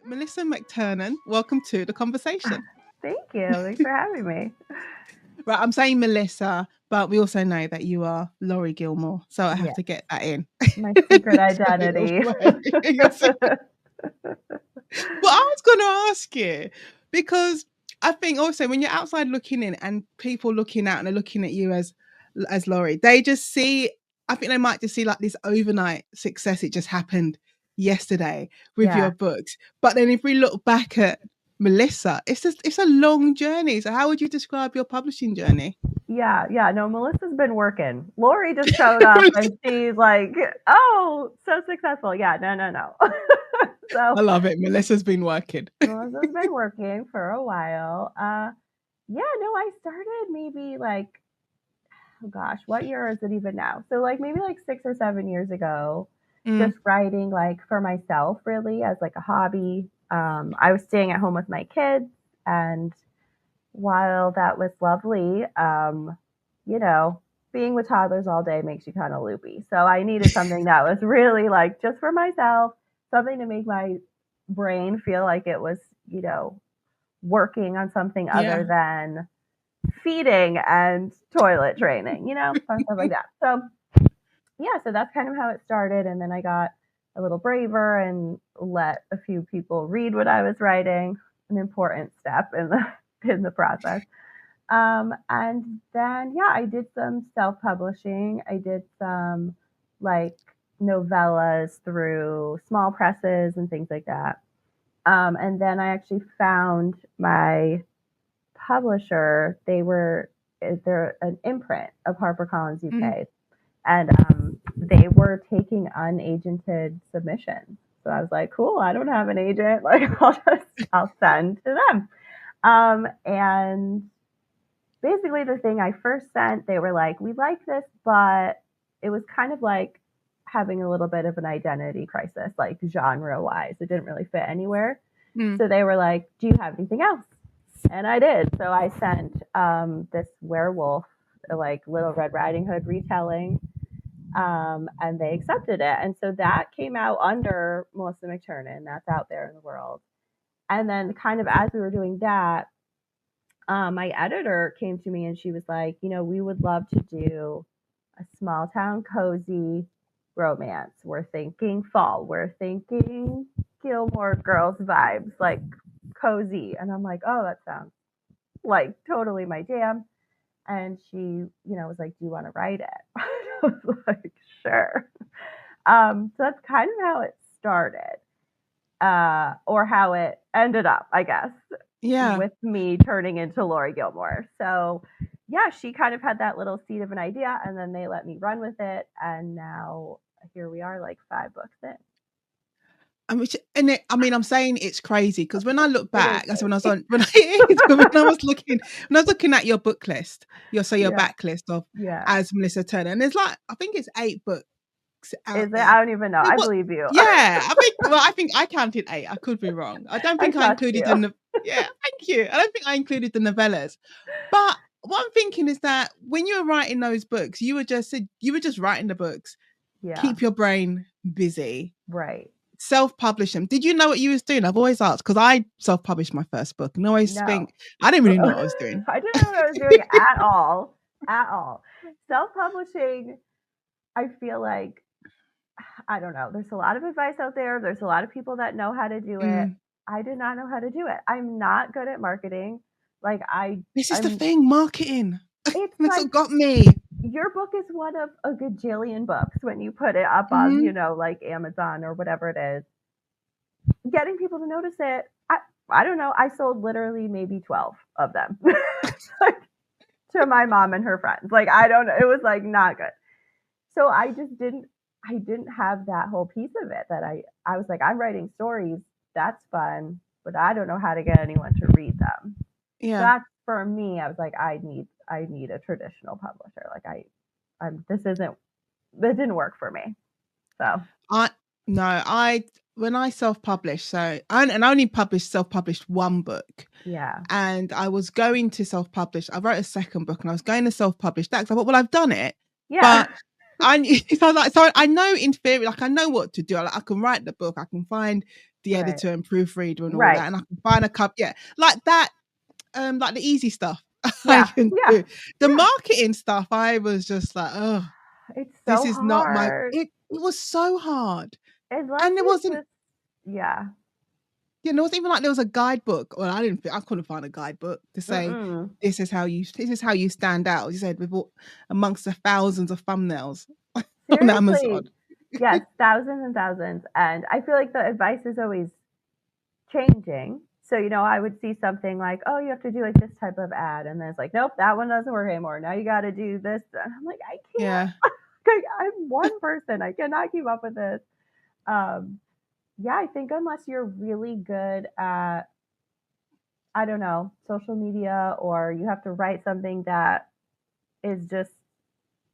Melissa McTernan, welcome to the conversation. Thank you. Thanks for having me. Right, I'm saying Melissa, but we also know that you are Laurie Gilmore, so I have Yeah, to get that in. my secret So you're identity. Your secret. Well, I was going to ask you because I think also when you're outside looking in and people looking out and they're looking at you as Laurie, they just see. I think they might just see like this overnight success. It just happened yesterday with your Yeah, books. But then if we look back at Melissa, it's a long journey. So how would you describe your publishing journey? yeah. No, Melissa's been working. Lori just showed up and she's like, "Oh, so successful." Yeah, no. I So love it. Melissa's been working. Melissa's been working for a while. Yeah, no, I started maybe like, oh gosh, what year is it even now? So like maybe like 6 or 7 years ago, Mm, just writing like for myself, really as like a hobby. I was staying at home with my kids, and while that was lovely, you know, being with toddlers all day makes you kind of loopy. So I needed something that was really like just for myself, something to make my brain feel like it was, working on something yeah. other than feeding and toilet training, fun stuff like that. So yeah, so that's kind of how it started. And then I got a little braver and let a few people read what I was writing, an important step in the process. And then yeah, I did some self-publishing. I did some like novellas through small presses and things like that. And then I actually found my publisher. They're an imprint of HarperCollins Mm, UK, and they were taking unagented submissions. So I was like, cool, I don't have an agent. Like I'll send to them. And basically the thing I first sent, they were like, we like this, but it was kind of like having a little bit of an identity crisis, like genre wise. It didn't really fit anywhere. mm. So they were like, do you have anything else? And I did. So I sent this werewolf, like Little Red Riding Hood retelling, and they accepted it. And so that came out under Melissa McTernan. That's out there in the world. And then, kind of as we were doing that, my editor came to me and she was like, we would love to do a small town cozy romance. We're thinking fall. We're thinking Gilmore Girls vibes, like cozy. And I'm like, oh, that sounds like totally my jam. And she, was like, do you want to write it? I was like, sure. So that's kind of how it started, or how it ended up, I guess, Yeah. with me turning into Laurie Gilmore. So yeah, she kind of had that little seed of an idea, and then they let me run with it, and now here we are, like 5 books in. I mean, I'm saying it's crazy because when I look It is back, that's when I was crazy. on when I was looking at your book list, your Yeah, backlist of yeah. as Melissa Turner, and there's like I think it's 8 books Is out it? there. I don't even know. I What? believe you. Yeah, I think I counted 8. I could be wrong. I don't I think I trust included you. yeah, thank you. I don't think I included the novellas. But what I'm thinking is that when you were writing those books, you were just writing the books. Yeah, Keep your brain busy, right. self-publish them. Did you know what you was doing? I've always asked because I self-published my first book and I always No. think I didn't really know what I was doing. I didn't know what I was doing at all. At all. Self publishing, I feel like, I don't know. There's a lot of advice out there. There's a lot of people that know how to do it. Mm. I did not know how to do it. I'm not good at marketing. Like This is the I'm thing, marketing. it's That's like what got me. your book is one of a gajillion books when you put it up on, Mhm. like Amazon or whatever it is. Getting people to notice it, I don't know. I sold literally maybe 12 of them. Like, to my mom and her friends. Like I don't know. It was like not good. So I didn't have that whole piece of it that I was like, I'm writing stories, that's fun, but I don't know how to get anyone to read them. So Yeah. that's for me, I was like, I need a traditional publisher. Like I'm this isn't it didn't work for me. So I no, I when I self-published, I only self-published one book. yeah. And I was going to self-publish. I wrote a second book and I was going to self-publish that because I thought, well, I've done it. Yeah. But I so I know in theory, like I know what to do. I can write the book, I can find the Right. editor and proofreader and all Right. that, and I can find a cup, like that, like the easy stuff I Yeah. can Yeah. do. The Yeah. marketing stuff, I was just like, oh, It's this so is not my. hard. It was so hard, Unless and there you wasn't. just, yeah. Yeah, there wasn't even like there was a guidebook. Well, I couldn't find a guidebook to say Mm-mm. this is how you stand out. As you said, amongst the thousands of thumbnails on Amazon. Seriously. Yes, thousands and thousands. And I feel like the advice is always changing. So, I would see something like, oh, you have to do like this type of ad. And then it's like, nope, that one doesn't work anymore. Now you got to do this. And I'm like, I can't. Yeah, Like, I'm one person. I cannot keep up with this. Yeah, I think unless you're really good at, I don't know, social media, or you have to write something that is just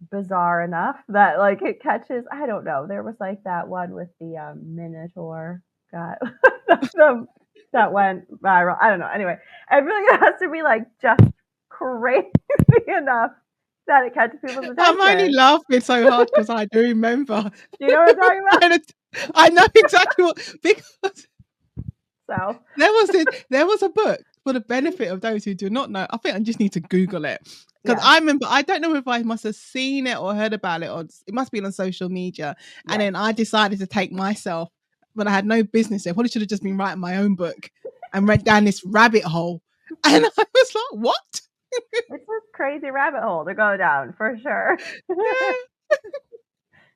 bizarre enough that like it catches. I don't know. There was like that one with the Minotaur guy that went viral. I don't know. Anyway, I feel like it has to be like just crazy enough that it catches people's I'm only attention. laughing so hard because I do remember. Do you know what I'm talking about? And I know exactly what, because So there was a book for the benefit of those who do not know. I think I just need to Google it because yeah, I remember. I don't know if I must have seen it or heard about it, or it must be on social media. And yes. then I decided to take myself, but I had no business. I probably should have just been writing my own book and went down this rabbit hole. And I was like, "What?" It's a crazy rabbit hole to go down for sure. Yeah.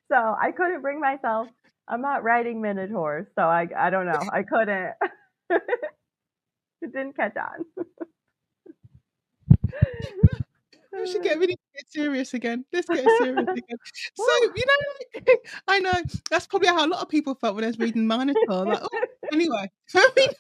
So I couldn't bring myself. I'm not writing Minotaurs, so I don't know. I couldn't. It didn't catch on. We should really get serious again. Let's get serious again. So, like, I know that's probably how a lot of people felt when I was reading Minotaur. Like, oh, anyway, if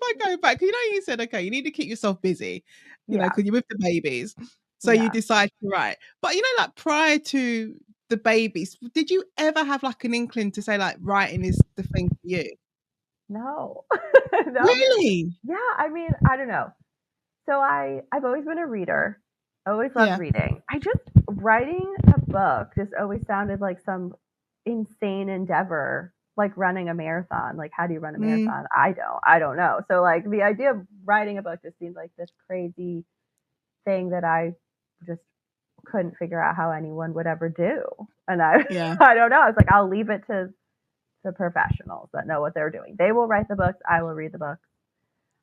I go back, you said, okay, you need to keep yourself busy, Yeah, because you're with the babies. So you yeah. decide to write. But, like prior to the babies, did you ever have like an inkling to say like writing is the thing for you? No, no. Really? Yeah, I mean, I don't know. So I've always been a reader. I always loved Yeah. reading. I just writing a book just always sounded like some insane endeavor, like running a marathon. Like, how do you run a Mm, marathon? I don't know. So like the idea of writing a book just seemed like this crazy thing that I just couldn't figure out how anyone would ever do. And yeah. I don't know. I was like, I'll leave it to the professionals that know what they're doing. They will write the books. I will read the books.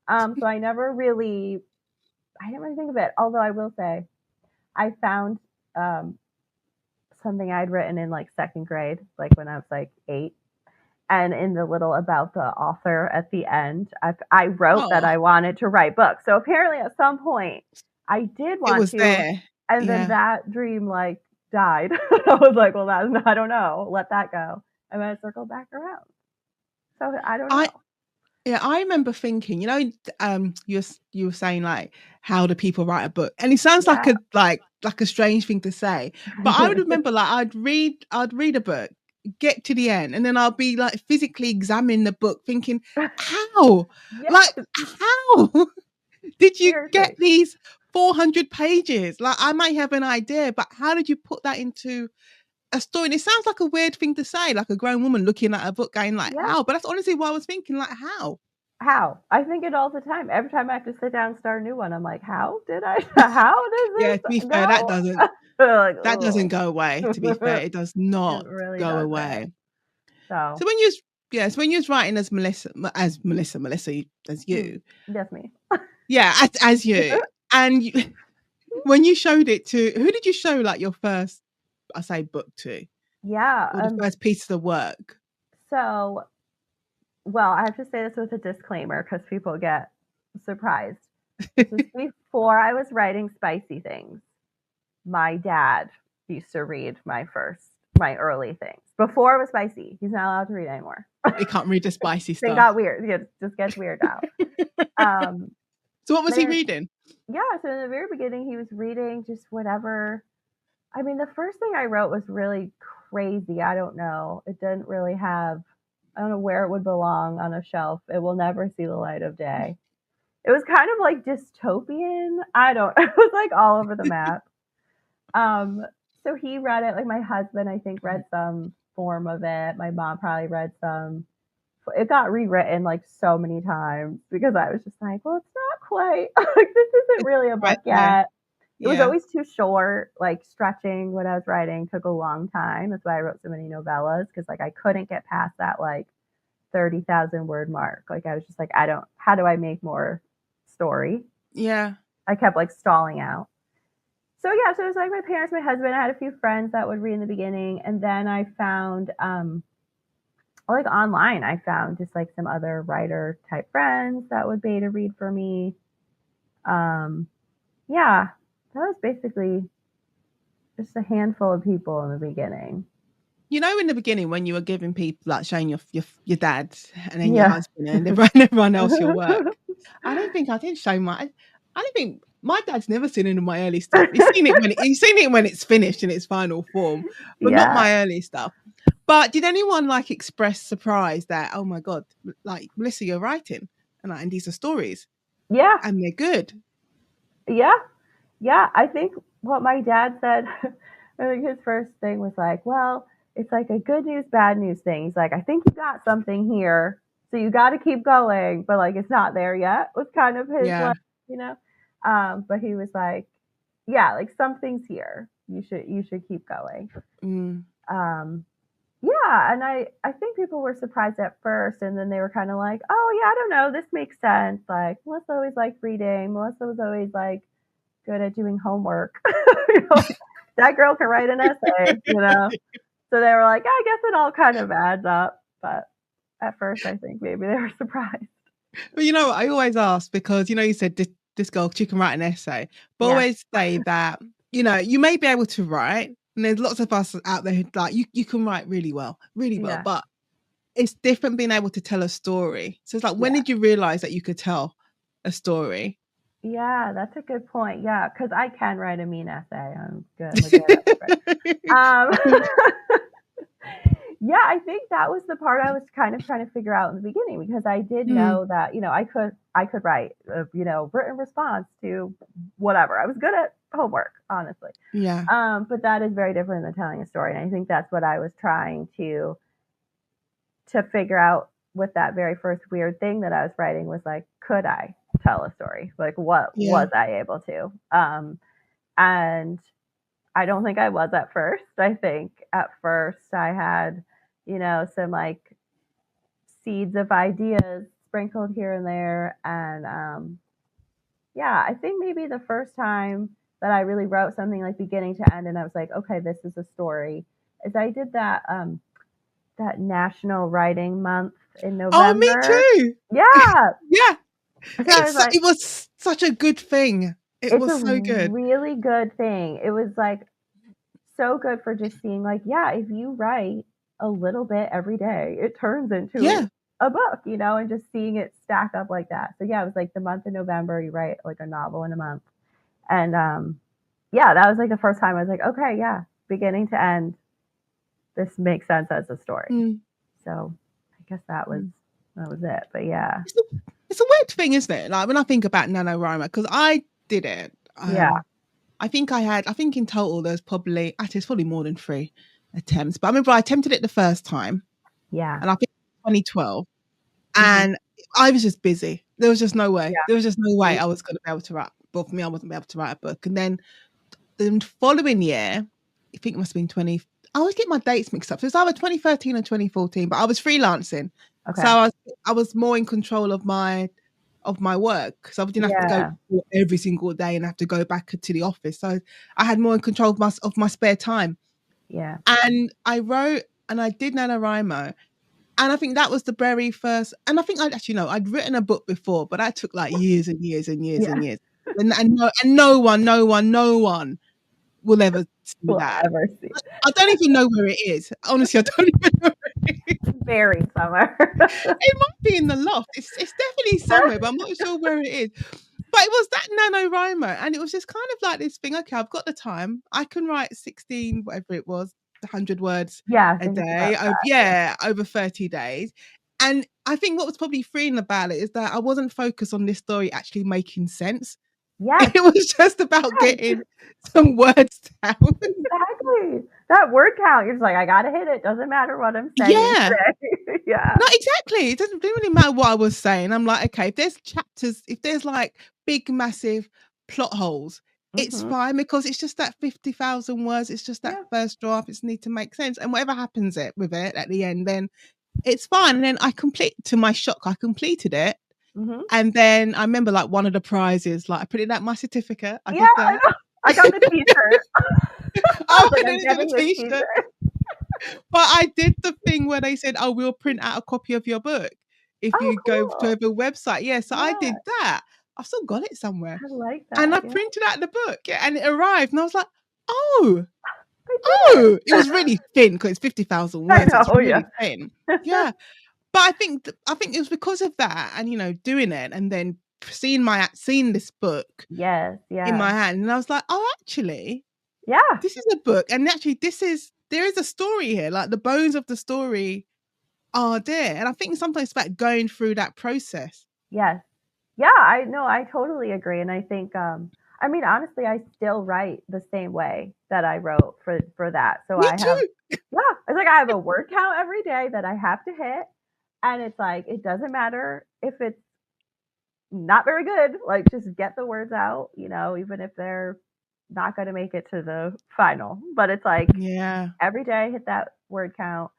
So I didn't really think of it. Although I will say, I found something I'd written in like second grade, like when I was like 8. And in the little about the author at the end, I wrote that Oh, I wanted to write books. So apparently at some point I did it want was to, there. and then Yeah. that dream like died. I was like, well, I don't know. Let that go. And then I circled back around. So I don't I know. Yeah, I remember thinking, you were saying like, how do people write a book? And it sounds like Yeah. a strange thing to say, but I would remember like I'd read a book, get to the end, and then I'll be like physically examining the book, thinking, how, Yeah. like, how did you get Seriously. these 400 pages? Like, I might have an idea, but how did you put that into a story? And it sounds like a weird thing to say, like a grown woman looking at a book going like, Yeah. how? But that's honestly what I was thinking, like, how? How? I think it all the time. Every time I have to sit down and start a new one, I'm like, how did I? How does Yeah, to be this fair, go? Like, that doesn't oh, go away, to be fair. It does not it really go doesn't. away. So, So when you was writing as Melissa, as you, that's me. yeah, as you, and when you showed it to, who did you show like your first, I say book to, Yeah. or the first piece of work? So, well, I have to say this with a disclaimer because people get surprised. This is before I was writing spicy things. My dad used to read my early things before it was spicy. He's not allowed to read anymore. He can't read the spicy Thing stuff. got weird. It just gets weird now. Um, So what was he but reading? yeah, so in the very beginning, he was reading just whatever. I mean, the first thing I wrote was really crazy. I don't know. It didn't really have, I don't know where it would belong on a shelf. It will never see the light of day. It was kind of like dystopian. I don't, it was like all over the map. So he read it. Like my husband, I think, read some form of it. My mom probably read some it got rewritten like so many times because I was just like, well, it's not quite like this isn't really a book Right there. yet. It was Yeah. always too short. Like stretching what I was writing took a long time. That's why I wrote so many novellas, because like I couldn't get past that like 30,000 word mark. Like I was just like, how do I make more story? Yeah. I kept like stalling out. So yeah, so it was like my parents, my husband, I had a few friends that would read in the beginning, and then I found like online, I found just like some other writer type friends that would beta read for me. Yeah, that was basically just a handful of people in the beginning. You know, in the beginning when you were giving people, like showing your dad and then your Yeah. husband and everyone else your work, I don't think I did show my. I don't think my dad's never seen any of my early stuff. He's seen it when it's finished in its final form, but not Yeah. my early stuff. But did anyone like express surprise that, oh my god, like Melissa, you're writing and these are stories Yeah. and they're good. Yeah. Yeah. I think what my dad said, I think his first thing was like, well, it's like a good news, bad news thing. He's like, I think you got something here. So you got to keep going, but like it's not there yet, was kind of his Yeah. like, you know. But he was like, yeah, like something's here. You should keep going. Yeah, and I think people were surprised at first, and then they were kind of like, oh yeah, I don't know, this makes sense. Like Melissa always liked reading. Melissa was always like good at doing homework. You know, that girl can write an essay. You know, so they were like, I guess it all kind of adds up. But at first, I think maybe they were surprised. But you know, I always ask because you said this girl, she can write an essay, but Yeah. always say that you may be able to write, and there's lots of us out there who like you can write really well, Yeah. but it's different being able to tell a story. So it's like, when Yeah. did you realize that you could tell a story? Yeah, that's a good point. Yeah, because I can write a mean essay. I'm good at it. Yeah, I think that was the part I was kind of trying to figure out in the beginning, because I did know that I could write written response to whatever. I was good at homework, honestly. Yeah. But that is very different than telling a story, and I think that's what I was trying to figure out with that very first weird thing that I was writing, was like, could I tell a story? Like, what was I able to? And I don't think I was at first. I think at first I had, some like seeds of ideas sprinkled here and there. And yeah, I think maybe the first time that I really wrote something like beginning to end and I was like, okay, this is a story, is I did that that National Writing Month in November. Oh, me too. Yeah. Yeah. So it was such a good thing. It was so good. Really good thing. It was like so good for just seeing like, yeah, if you write a little bit every day, it turns into a book, and just seeing it stack up like that. So yeah, it was like the month of November, you write like a novel in a month. And yeah, that was like the first time I was like, okay, yeah, beginning to end, this makes sense as a story. So I guess that was it. But yeah. It's a weird thing, isn't it? Like when I think about NaNoWriMo, because I did it. Yeah. I think in total there's probably more than 3 attempts. But I remember I attempted it the first time. Yeah. And I think 2012. And I was just busy. There was just no way. Yeah. There was just no way I was going to be able to write. But for me, I wasn't able to write a book. And then the following year, I think it must have been 20. I always get my dates mixed up. So it's either 2013 or 2014. But I was freelancing. Okay. So I was more in control of my work. So I didn't have to go every single day and have to go back to the office. So I had more in control of my spare time. Yeah. And I wrote and I did NaNoWriMo. And I think that was the very first. And I think I'd written a book before, but that took like years and years and years and years. And no one will ever see that. I don't even know where it is. Honestly, I don't even know where it is. Buried somewhere. It might be in the loft. It's definitely somewhere, but I'm not sure where it is. But it was that NaNoWriMo, and it was just kind of like this thing. Okay, I've got the time. I can write 16, whatever it was, 100 words a day. Over 30 days. And I think what was probably freeing about it is that I wasn't focused on this story actually making sense. Yes. It was just about Yes. getting some words down. Exactly. That word count, you're just like, I gotta hit it. Doesn't matter what I'm saying Yeah. today. Yeah. No, exactly. Didn't really matter what I was saying. I'm like, okay, if there's chapters, if there's like big, massive plot holes, it's Hmm. fine because it's just that 50,000 words. It's just that Yeah. first draft. It's need to make sense. And whatever happens with it at the end, then it's fine. And then to my shock, I completed it. Hmm. And then I remember like one of the prizes, like I put in that my certificate. I Yeah, did I that. know. I got the t-shirt. I I was like, put I'm it into the getting this t-shirt. t-shirt. But I did the thing where they said, "Oh, we'll print out a copy of your book if Oh, you go to cool. the website." Yeah, so I Yeah. did that. I've still got it somewhere. I like And that. I Yeah. printed out the book, yeah, and it arrived, and I was like, "Oh, I did oh!" It it. was really thin because it's 50,000 I words. It's know, yeah. really thin. Yeah, but I think it was because of that, and doing it, and then seeing this book Yes, in yeah. my hand, and I was like, "Oh, actually, Yeah. this is a book, and actually, there is a story here. Like the bones of the story are there." And I think sometimes it's about going through that process. Yes. Yeah, I know, I totally agree, and I think, I mean, honestly, I still write the same way that I wrote for that. So Me I have, too. yeah, it's like I have a word count every day that I have to hit, and it's like it doesn't matter if it's not very good, like just get the words out, even if they're not going to make it to the final. But it's like Yeah. every day hit that word count,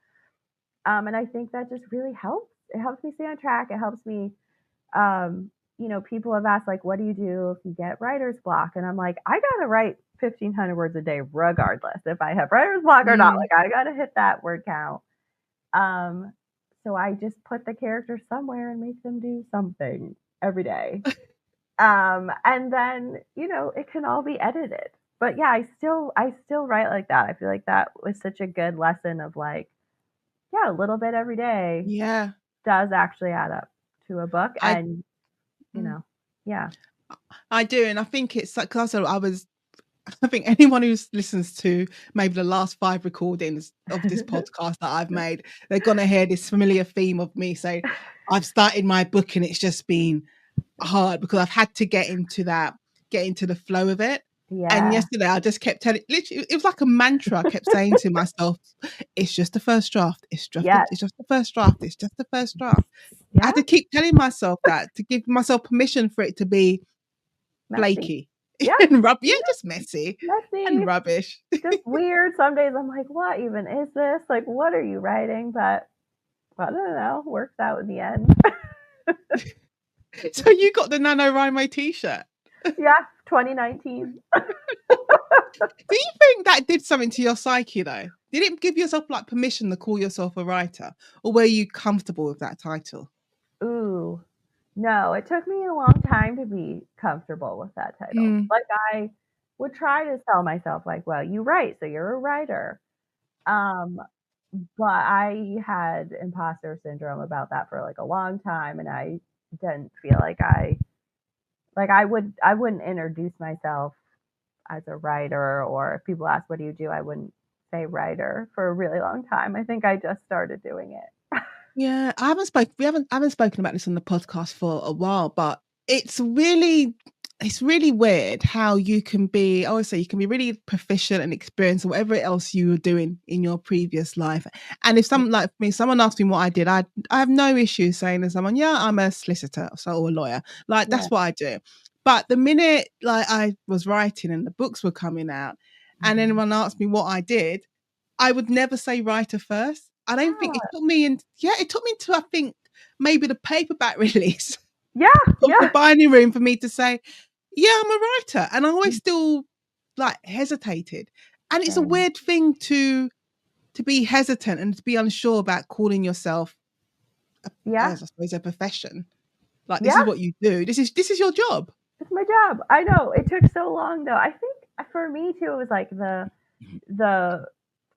and I think that just really helps. It helps me stay on track. It helps me. People have asked like, "What do you do if you get writer's block?" And I'm like, I gotta write 1,500 words a day, regardless if I have writer's block or not. Mm. Like, I gotta hit that word count. Um, so I just put the characters somewhere and make them do something every day. And then it can all be edited. But yeah, I still write like that. I feel like that was such a good lesson of like, yeah, a little bit every day Yeah. does actually add up to a book. I And mm, yeah. I do, and I think it's like, 'cause I think anyone who listens to maybe the last 5 recordings of this podcast that I've made, they're gonna hear this familiar theme of me saying, "I've started my book and it's just been hard because I've had to get into the flow of it." And Yeah. yesterday I just kept telling, literally it was like a mantra. I kept saying to myself, "It's just the first draft. Yes. It's just the first draft. It's just the first draft." I Yeah. had to keep telling myself that to give myself permission for it to be Messy. flaky Yeah. and Yeah. just messy and Messy. rubbish. Just weird. Some days I'm like, what even is this? Like, what are you writing? But I don't know. Works out in the end. So you got the NaNoWriMo t-shirt. Yeah. 2019. Do you think that did something to your psyche though? Did it give yourself like permission to call yourself a writer, or were you comfortable with that title? Ooh. No, it took me a long time to be comfortable with that title. Mm, Like I would try to tell myself like, well, you write, so you're a writer. Um, but I had imposter syndrome about that for like a long time, and I didn't feel like I wouldn't introduce myself as a writer, or if people ask what do you do, I wouldn't say writer for a really long time. I think I just started doing it. yeah, I haven't spoken about this on the podcast for a while, but it's really weird how you can be, I always say you can be really proficient and experienced in whatever else you were doing in your previous life. And if someone asked me what I did, I have no issue saying to someone, yeah, I'm a solicitor, or a lawyer. Like Yeah. that's what I do. But the minute like I was writing and the books were coming out, and Mhm. anyone asked me what I did, I would never say writer first. I don't think Yeah. it took me to, I think, maybe the paperback release Yeah. of the Yeah. Binding Room for me to say, yeah, I'm a writer. And I always still like hesitated. And it's a Same. weird thing to be hesitant and to be unsure about calling yourself, Yeah. as I suppose, a profession. Like this is Yeah. what you do. This is your job. It's my job. I know. It took so long though. I think for me too, it was like the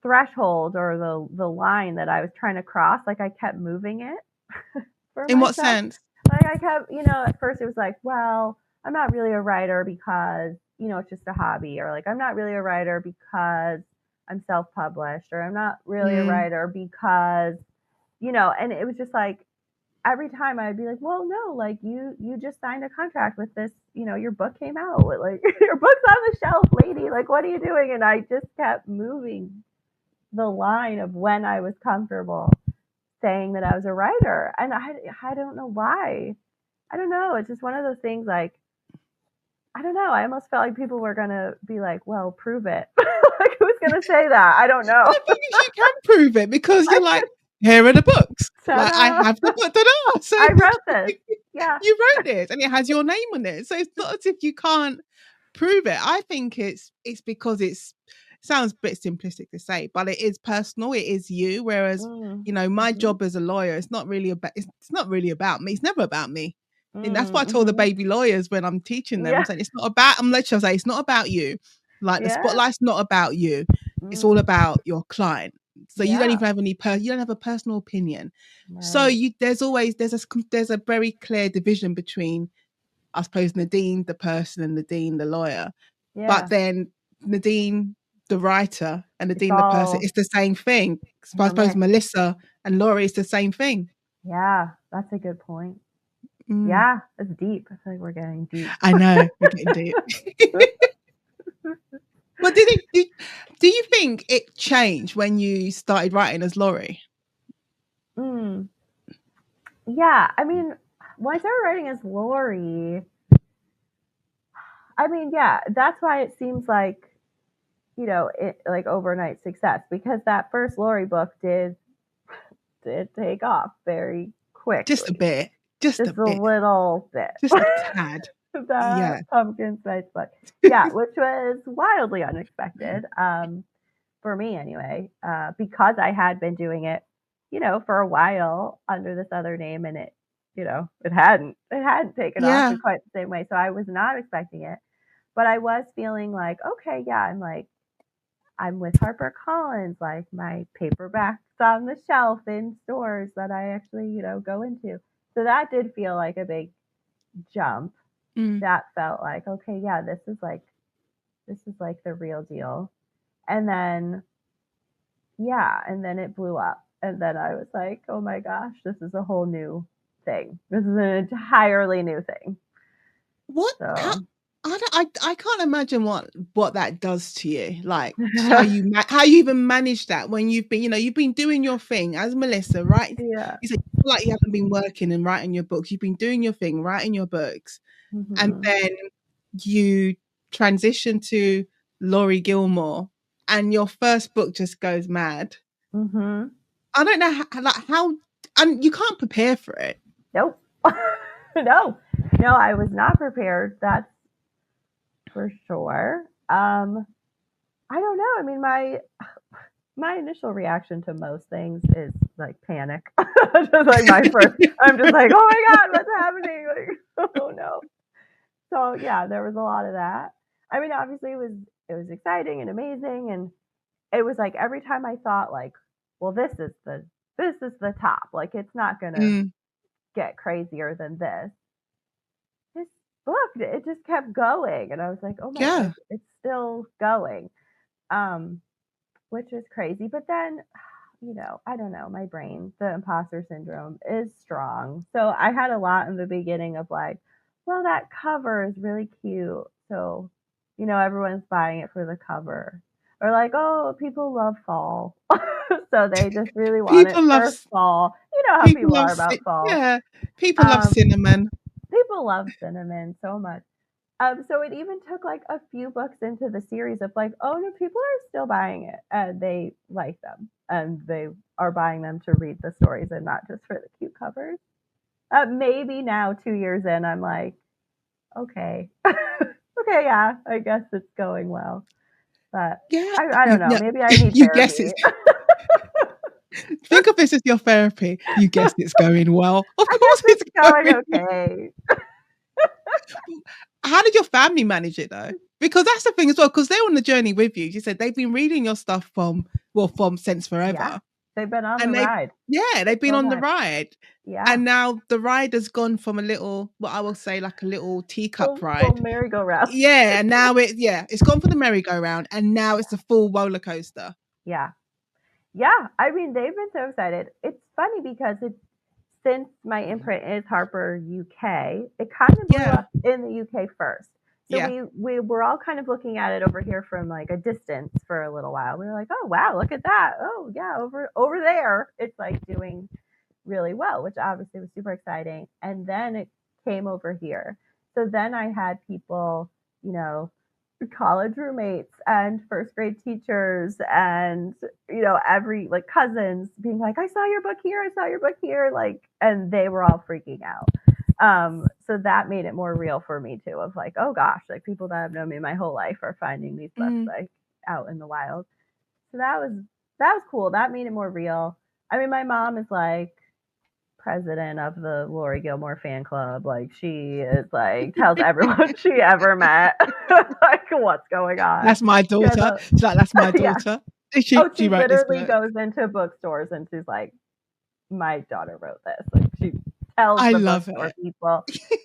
threshold or the line that I was trying to cross. Like I kept moving it for In what myself. sense? Like I kept, at first it was like, well, I'm not really a writer because, it's just a hobby, or like I'm not really a writer because I'm self-published, or I'm not really a Mm, writer because, and it was just like every time I'd be like, well, no, like you just signed a contract with this, your book came out, like your book's on the shelf, lady. Like, what are you doing? And I just kept moving the line of when I was comfortable saying that I was a writer. And I don't know why. I don't know. It's just one of those things like, I don't know. I almost felt like people were going to be like, well, prove it. Like, who's going to say that? I don't know. But the thing is, you can prove it because you're like, here are the books. Like, I Ta-da. have the book. Ta-da. So I wrote this. Yeah. you wrote this and it has your name on it. So it's not as if you can't prove it. I think it's because it sounds a bit simplistic to say, but it is personal. It is you. Whereas, my job as a lawyer, it's not really about me. It's never about me. And that's what I told the baby lawyers when I'm teaching them. Yeah. I'm saying it's not about, I'm literally saying it's not about you. Like, the spotlight's not about you. It's all about your client. So you don't even have you don't have a personal opinion. Right. So there's a very clear division between, I suppose, Nadine the person and Nadine the lawyer. Yeah. But then Nadine the writer and Nadine the person, it's the same thing. So I suppose Melissa and Laurie is the same thing. Yeah, that's a good point. Yeah, it's deep. I feel like we're getting deep. I know, we're getting deep. But do you think it changed when you started writing as Laurie? Yeah, I mean, when I started writing as Laurie, I mean, yeah, that's why it seems like, like overnight success, because that first Laurie book did take off very quick. Just a bit. Just a little bit. Just a tad. That pumpkin spice book. Yeah, which was wildly unexpected. For me anyway, because I had been doing it, for a while under this other name, and it hadn't taken off in quite the same way. So I was not expecting it, but I was feeling like, okay, yeah, I'm with HarperCollins, like my paperback's on the shelf in stores that I actually, go into. So that did feel like a big jump. That felt like, okay, yeah, this is like the real deal. And then it blew up. And then I was like, oh my gosh, this is a whole new thing. This is an entirely new thing. What? So, I can't imagine what that does to you. Like how you even manage that when you've been doing your thing as Melissa, right? Yeah. You said like you haven't been working and writing your books. You've been doing your thing, writing your books, and then you transition to Laurie Gilmore, and your first book just goes mad. I don't know how, and you can't prepare for it. Nope. No, I was not prepared. That's for sure. I don't know. I mean, my initial reaction to most things is like panic. Just like my first, I'm just like, oh my God, what's happening? Like, oh no. So yeah, there was a lot of that. I mean, obviously it was exciting and amazing, and it was like every time I thought like, well, this is the top. Like, it's not gonna get crazier than this. This book, it just kept going, and I was like, oh my God, it's still going, which is crazy. But then, I don't know, my brain, the imposter syndrome is strong. So I had a lot in the beginning of like, well, that cover is really cute, so everyone's buying it for the cover, or like, oh, people love fall. So they just really want it for fall. You know how people are about fall. Yeah, people love cinnamon. People love cinnamon so much. So it even took like a few books into the series of like, oh no, people are still buying it and they like them and they are buying them to read the stories and not just for the cute covers. Maybe now 2 years in, I'm like, okay, okay, yeah, I guess it's going well. But yeah, I don't know. Maybe I need you therapy. Guess it's think of this as your therapy. You guess it's going well. Of course it's going okay. How did your family manage it though? Because that's the thing as well, because they're on the journey with you. You said they've been reading your stuff from since forever. Yeah, they've been on the ride. Yeah, they've been on the ride. Yeah. And now the ride has gone from a little, what I will say, like a little teacup ride. Merry-go-round. Yeah, and now it's gone for the merry-go-round, and now it's a full roller coaster. Yeah. Yeah, I mean, they've been so excited. It's funny because it's since my imprint is Harper UK, it kind of blew Yeah. up in the UK first. So Yeah. we were all kind of looking at it over here from like a distance for a little while. We were like, oh wow, look at that. Oh yeah, over there, it's like doing really well, which obviously was super exciting. And then it came over here. So then I had people, you know, college roommates and first grade teachers and every like cousins being like, I saw your book here, I saw your book here, like, and they were all freaking out. So that made it more real for me too, of like, oh gosh, like people that have known me my whole life are finding these books like out in the wild. So that was cool. That made it more real. I mean, my mom is like president of the Laurie Gilmore fan club. Like she is like tells everyone she ever met like what's going on. That's my daughter. She's like, that's my daughter. Yeah. She wrote this literally book. goes into bookstores and she's like, my daughter wrote this. Like she tells I the love bookstore it. people.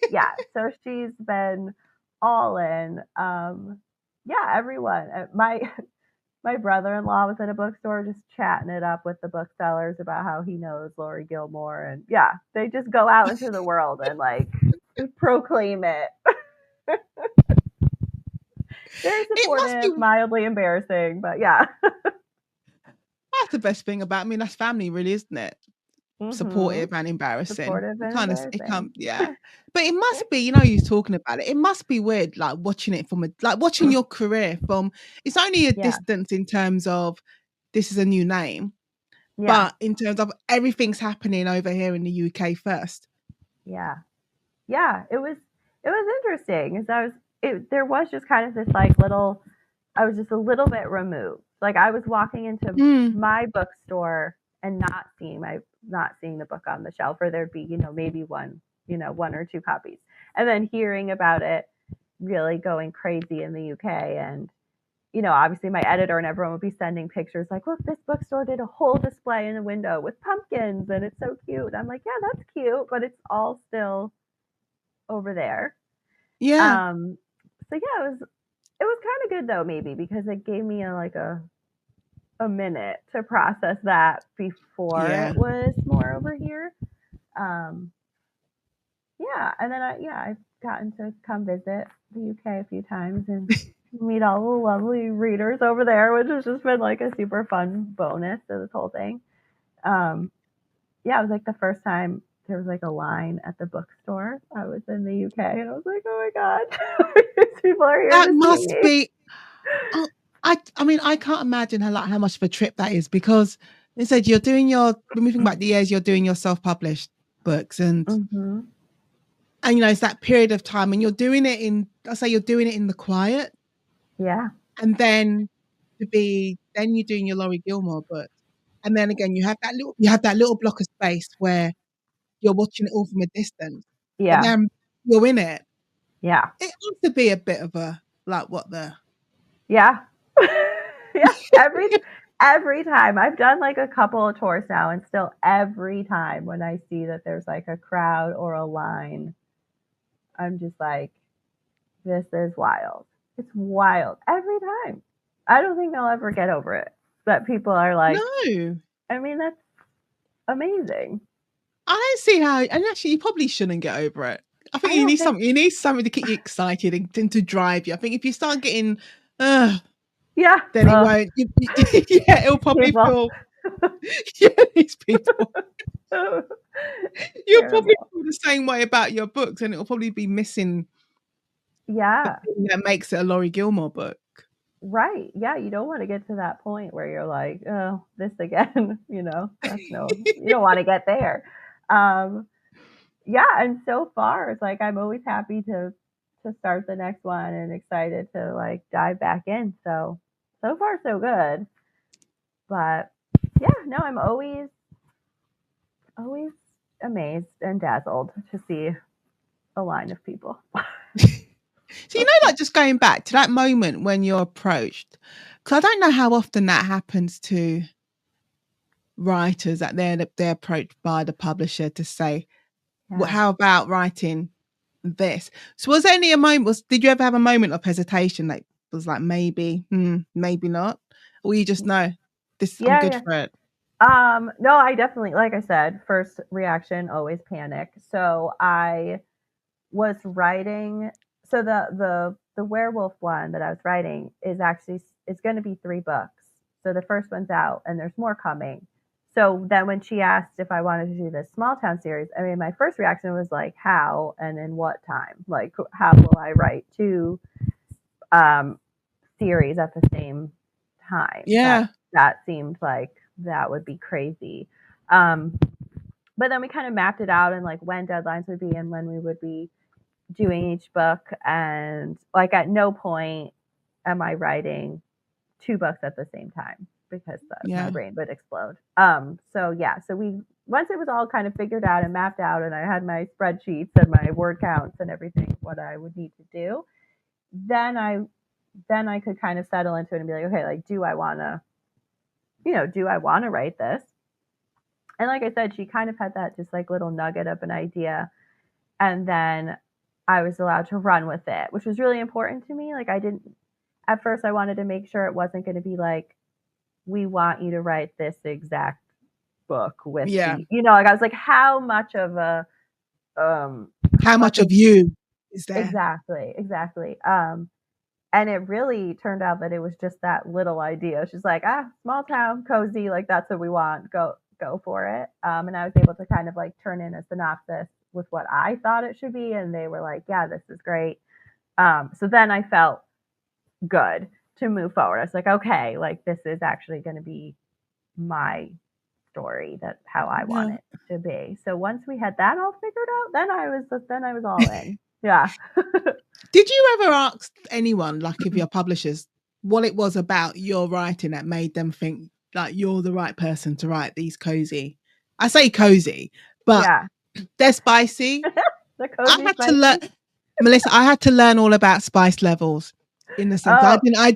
Yeah. So she's been all in. Yeah, everyone. My brother-in-law was at a bookstore just chatting it up with the booksellers about how he knows Laurie Gilmore. And yeah, they just go out into the world and like proclaim it. Very supportive, mildly embarrassing, but yeah. That's the best thing about, I mean, that's family really, isn't it? Supportive and embarrassing. Supportive and embarrassing. Yeah. But it must be, you're talking about it. It must be weird, like watching it like watching your career from, it's only a distance in terms of this is a new name, but in terms of everything's happening over here in the UK first. Yeah. Yeah. It was interesting because there was just kind of this like little, I was just a little bit removed. Like I was walking into my bookstore and not seeing the book on the shelf, or there'd be, maybe one or two copies. And then hearing about it really going crazy in the UK. And, obviously my editor and everyone would be sending pictures like, look, this bookstore did a whole display in the window with pumpkins and it's so cute. I'm like, yeah, that's cute, but it's all still over there. Yeah. So yeah, it was kind of good though, maybe because it gave me a minute to process that before it was more over here. Yeah, and then I've gotten to come visit the UK a few times and meet all the lovely readers over there, which has just been like a super fun bonus to this whole thing. Yeah, it was like the first time there was like a line at the bookstore. I was in the UK and I was like, oh my god, people are here. That must be. Oh, I mean, I can't imagine how much of a trip that is, because they said when we think about the years you're doing your self-published books and it's that period of time and you're doing it in the quiet. Yeah. And then you're doing your Laurie Gilmore book. And then again, you have that little block of space where you're watching it all from a distance. Yeah. But then you're in it. Yeah. It has to be a bit of a, like, what the. Yeah. Yeah. Every time I've done like a couple of tours now, and still every time when I see that there's like a crowd or a line, I'm just like, this is wild. It's wild every time. I don't think I'll ever get over it. That people are like, no. I mean, that's amazing. I don't see how, and actually you probably shouldn't get over it. I think you need something to keep you excited and to drive you. I think if you start getting then it won't. It'll probably feel these people. You'll probably feel the same way about your books, and it'll probably be missing the thing that makes it a Laurie Gilmore book. Right. Yeah, you don't want to get to that point where you're like, oh, this again, you don't want to get there. Yeah, and so far it's like I'm always happy to start the next one and excited to like dive back in. So far so good. But yeah, no, I'm always amazed and dazzled to see a line of people. So like just going back to that moment when you're approached, because I don't know how often that happens to writers, that they're approached by the publisher to say, well, how about writing this? So was there any did you ever have a moment of hesitation that was like maybe not, or you just know this? I'm good for it. No, I definitely, like I said, first reaction always panic. So I was writing. So the werewolf one that I was writing is actually, it's going to be 3 books. So the first one's out, and there's more coming. So then when she asked if I wanted to do this small town series, I mean, my first reaction was like, how and in what time? Like, how will I write 2 series at the same time? Yeah. That seemed like that would be crazy. Um, but then we kind of mapped it out and like when deadlines would be and when we would be doing each book. And like at no point am I writing 2 books at the same time because my Yeah. brain would explode. So yeah, so we, once it was all kind of figured out and mapped out and I had my spreadsheets and my word counts and everything, what I would need to do, then I could kind of settle into it and be like, okay, like, do I want to, do I want to write this? And like I said, she kind of had that just like little nugget of an idea. And then I was allowed to run with it, which was really important to me. Like, I didn't, at first, I wanted to make sure it wasn't going to be like, we want you to write this exact book with Yeah. like I was like, how much of a, How much of you is there? exactly. And it really turned out that it was just that little idea. She's like, small town, cozy, like that's what we want. Go for it. And I was able to kind of like turn in a synopsis with what I thought it should be, and they were like, yeah, this is great. So then I felt good to move forward. I was like, okay, like this is actually going to be my story, that how I want Yeah. it to be. So once we had that all figured out, then I was all in. Yeah. Did you ever ask anyone, like if your publishers, what it was about your writing that made them think like you're the right person to write these cozy? I say cozy, but Yeah. they're spicy. The I cozy had to learn, spicy. Melissa. I had to learn all about spice levels in the sense Oh, I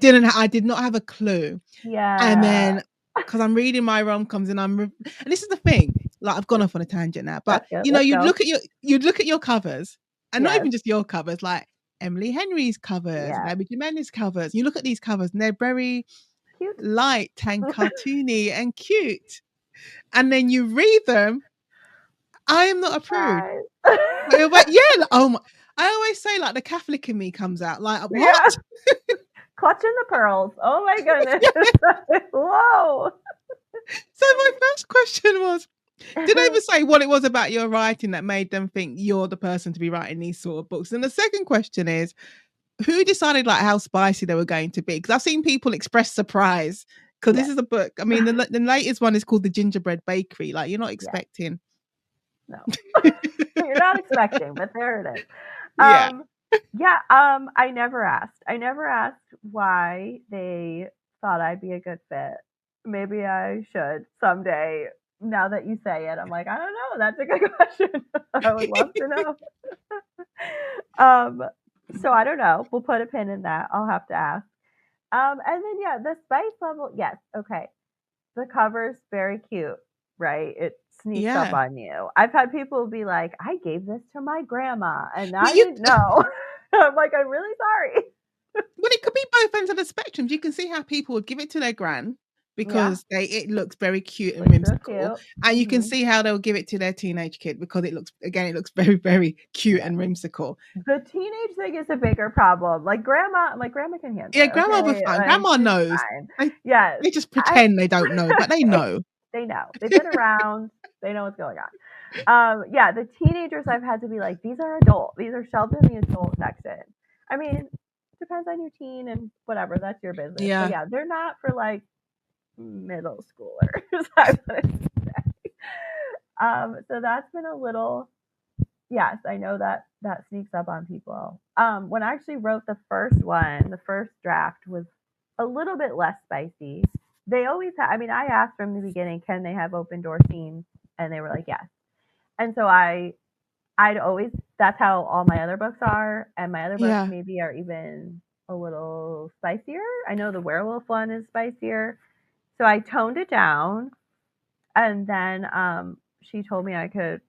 did not have a clue. And yeah. then because I'm reading my rom-coms and this is the thing, like I've gone off on a tangent now, but That's good. you know, Let's go. you'd look at your covers, and not Yes. even just your covers, like Emily Henry's covers, Yeah. Baby Jimenez's covers. You look at these covers and they're very Cute. light and cartoony and cute. And then you read them, I am not a prude. Surprise. But yeah, oh my, I always say like the Catholic in me comes out like what? Yeah. Clutching the pearls. Oh my goodness. Whoa. So my first question was, did they ever say what it was about your writing that made them think you're the person to be writing these sort of books? And the second question is, who decided like how spicy they were going to be? Because I've seen people express surprise because Yeah. this is a book. I mean, the latest one is called the Gingerbread Bakery. Like you're not Yeah. expecting. No. You're not expecting, but there it is. Yeah. Yeah, I never asked. I never asked why they thought I'd be a good fit. Maybe I should someday. Now that you say it, I'm like, I don't know. That's a good question. I would love to know. Um, so I don't know. We'll put a pin in that. I'll have to ask. And then yeah, the spice level, yes, okay. The cover's very cute, right? It sneaks up Yeah. on you. I've had people be like, I gave this to my grandma and But I didn't know. I'm like, I'm really sorry. well, it could be both ends of the spectrum. You can see how people would give it to their gran Yeah, because it looks very cute and looks so whimsical, cute. and you can see how they'll give it to their teenage kid because it looks very very cute Yeah. and whimsical. The teenage thing is a bigger problem. Like grandma can handle Yeah, it. grandma will be Okay, fine. like Grandma she's knows. fine. They Yes, they just I. pretend they don't know, but they know. They know. They've been around. They know what's going on. Yeah, the teenagers I've had to be like, these are adult. These are shelved in the adult section. I mean, depends on your teen and whatever. That's your business. But Yeah. yeah, they're not for like middle schoolers. I would say. So that's been a little. Yes, I know that that sneaks up on people. When I actually wrote the first one, the first draft was a little bit less spicy. They always I mean, I asked from the beginning, can they have open door scenes? And they were like, yes. And so I'd always, that's how all my other books are. And my other books Yeah. maybe are even a little spicier. I know the werewolf one is spicier. So I toned it down. And then she told me I could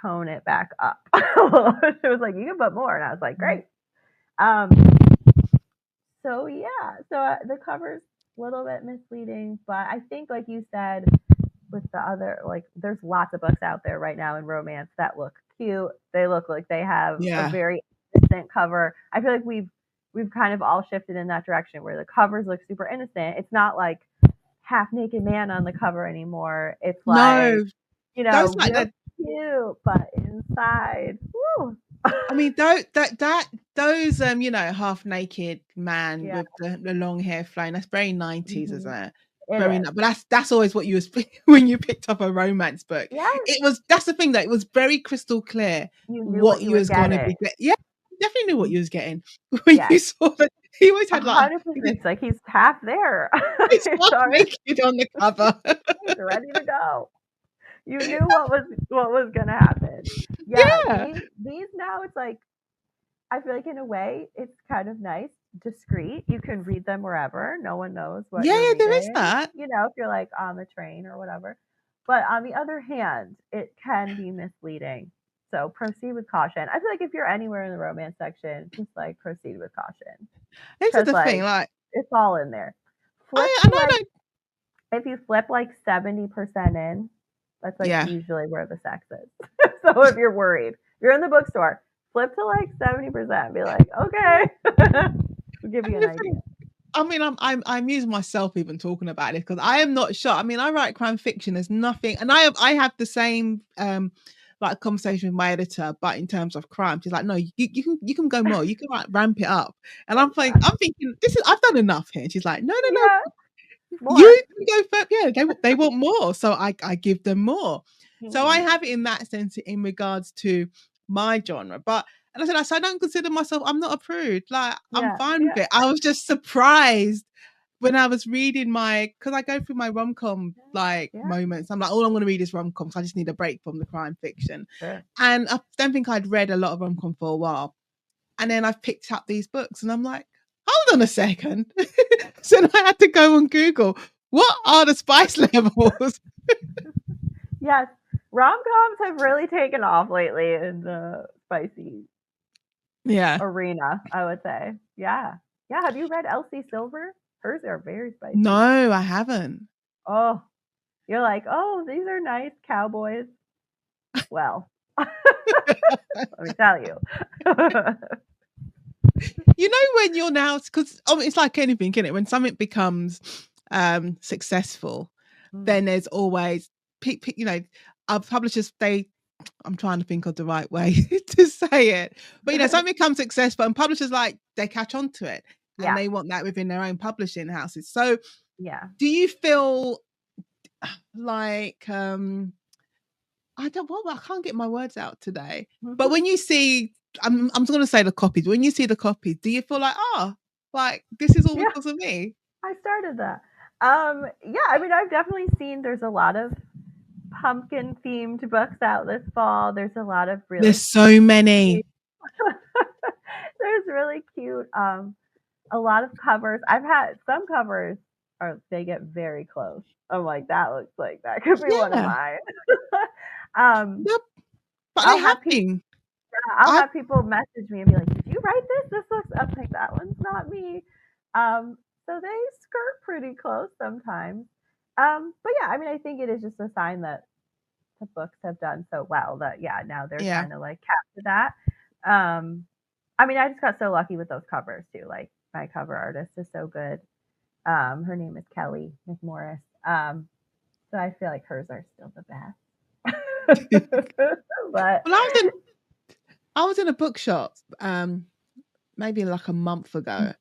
tone it back up. She was like, you can put more. And I was like, great. Um, so yeah, so the cover's a little bit misleading, but I think, like you said, with the other, like, there's lots of books out there right now in romance that look cute. They look like they have a Yeah. very innocent cover. I feel like we've kind of all shifted in that direction where the covers look super innocent. It's not like half naked man on the cover anymore. It's like, No, those like real that. cute, but inside, woo. I mean, those half naked man Yeah. with the long hair flowing. That's very 90s, isn't Mhm. it? It Very, is. but that's always what you was when you picked up a romance book. Yes, That's the thing, that it was very crystal clear you knew what what you you were was going to getting. be getting. Yeah, definitely knew what you was getting when you Yes, saw that he always had like 100%. It's like he's half there. he's He's half already naked on the cover. he's ready to go. You knew what was gonna happen. Yeah, Yeah, these now it's like, I feel like in a way it's kind of nice, discreet. You can read them wherever. No one knows what yeah, you're yeah. There is reading. that. If you're like on the train or whatever. But on the other hand, it can be misleading. So proceed with caution. I feel like if you're anywhere in the romance section, just like proceed with caution. This is Because the thing. like Like, it's all in there. Flip I to know, like no, if you flip like 70% in, that's like yeah. usually where the sex is. So if you're worried, you're in the bookstore, flip to like 70%, be like, okay. We'll give you an idea. I mean, I amuse myself even talking about it because I am not sure. I mean, I write crime fiction. There's nothing, and I have the same like conversation with my editor, but in terms of crime, she's like, no, you can go more. You can like ramp it up, and I'm thinking this is I've done enough here. And she's like, no, no, no, Yeah, more. you can go further. Yeah, they want more, so I give them more. So I Mhm. have it in that sense in regards to my genre, but. And I said, I don't consider myself, I'm not a prude. Like, I'm Yeah, fine with yeah, it. I was just surprised when I was reading because I go through my rom-com like yeah, moments. I'm like, all I'm going to read is rom-coms. I just need a break from the crime fiction. sure. And I don't think I'd read a lot of rom-com for a while. And then I've picked up these books and I'm like, hold on a second. So then I had to go on Google. What are the spice levels? Yes, rom-coms have really taken off lately in the spicy Yeah. arena, I would say. Yeah. Yeah, have you read Elsie Silver? Hers are very spicy. No, I haven't. Oh, you're like, "Oh, these are nice cowboys." Well, let me tell you. You know, when you're now, because it's like anything, isn't it? When something becomes successful, Mm, then there's always publishers, I'm trying to think of the right way to say it, but something becomes successful and publishers, like, they catch on to it and yeah, they want that within their own publishing houses. So yeah. do you feel like I can't get my words out today, but when you see, I'm just going to say the copies, when you see the copies, do you feel like, oh, like this is all Yeah, because of me? I started that. Yeah, I mean, I've definitely seen there's a lot of pumpkin-themed books out this fall. There's a lot of There's really so many. cute there's really cute, a lot of covers. I've had some covers they get very close. I'm like, "That looks like that could be one of Yeah. mine." Um, Yep. But they I'll have have people been. I'll I have people message me and be like, "Did you write this? This looks." I'm like, "That one's not me." So they skirt pretty close sometimes. But yeah, I mean, I think it is just a sign that the books have done so well that yeah, now they're Yeah. trying to like capture that. Um, I mean, I just got so lucky with those covers too. Like my cover artist is so good. Her name is Kelly McMorris. So I feel like hers are still the best. But Well, I was in a bookshop maybe like a month ago,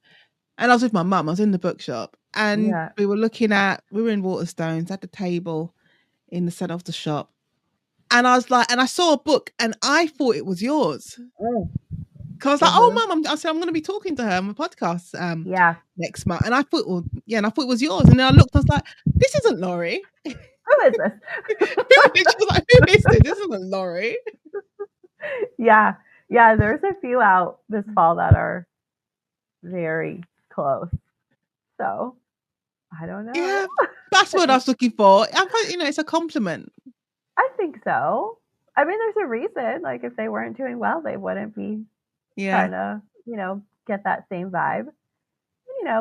and I was with my mum. I was in the bookshop and yeah, we were in Waterstones at the table in the center of the shop. And I was like, and I saw a book and I thought it was yours. mm, Cause I was like, mhm, oh mum, I said I'm gonna be talking to her on my podcast yeah. next month. And I thought, well, yeah, and I thought it was yours. And then I looked, I was like, this isn't Laurie. Who is this? She was like, who is this? This isn't Laurie. Yeah, yeah. There's a few out this fall that are very close. So I don't know. Yeah, that's what I was looking for. I thought, it's a compliment. I think so. I mean, there's a reason. Like, if they weren't doing well, they wouldn't be Yeah. trying to, get that same vibe.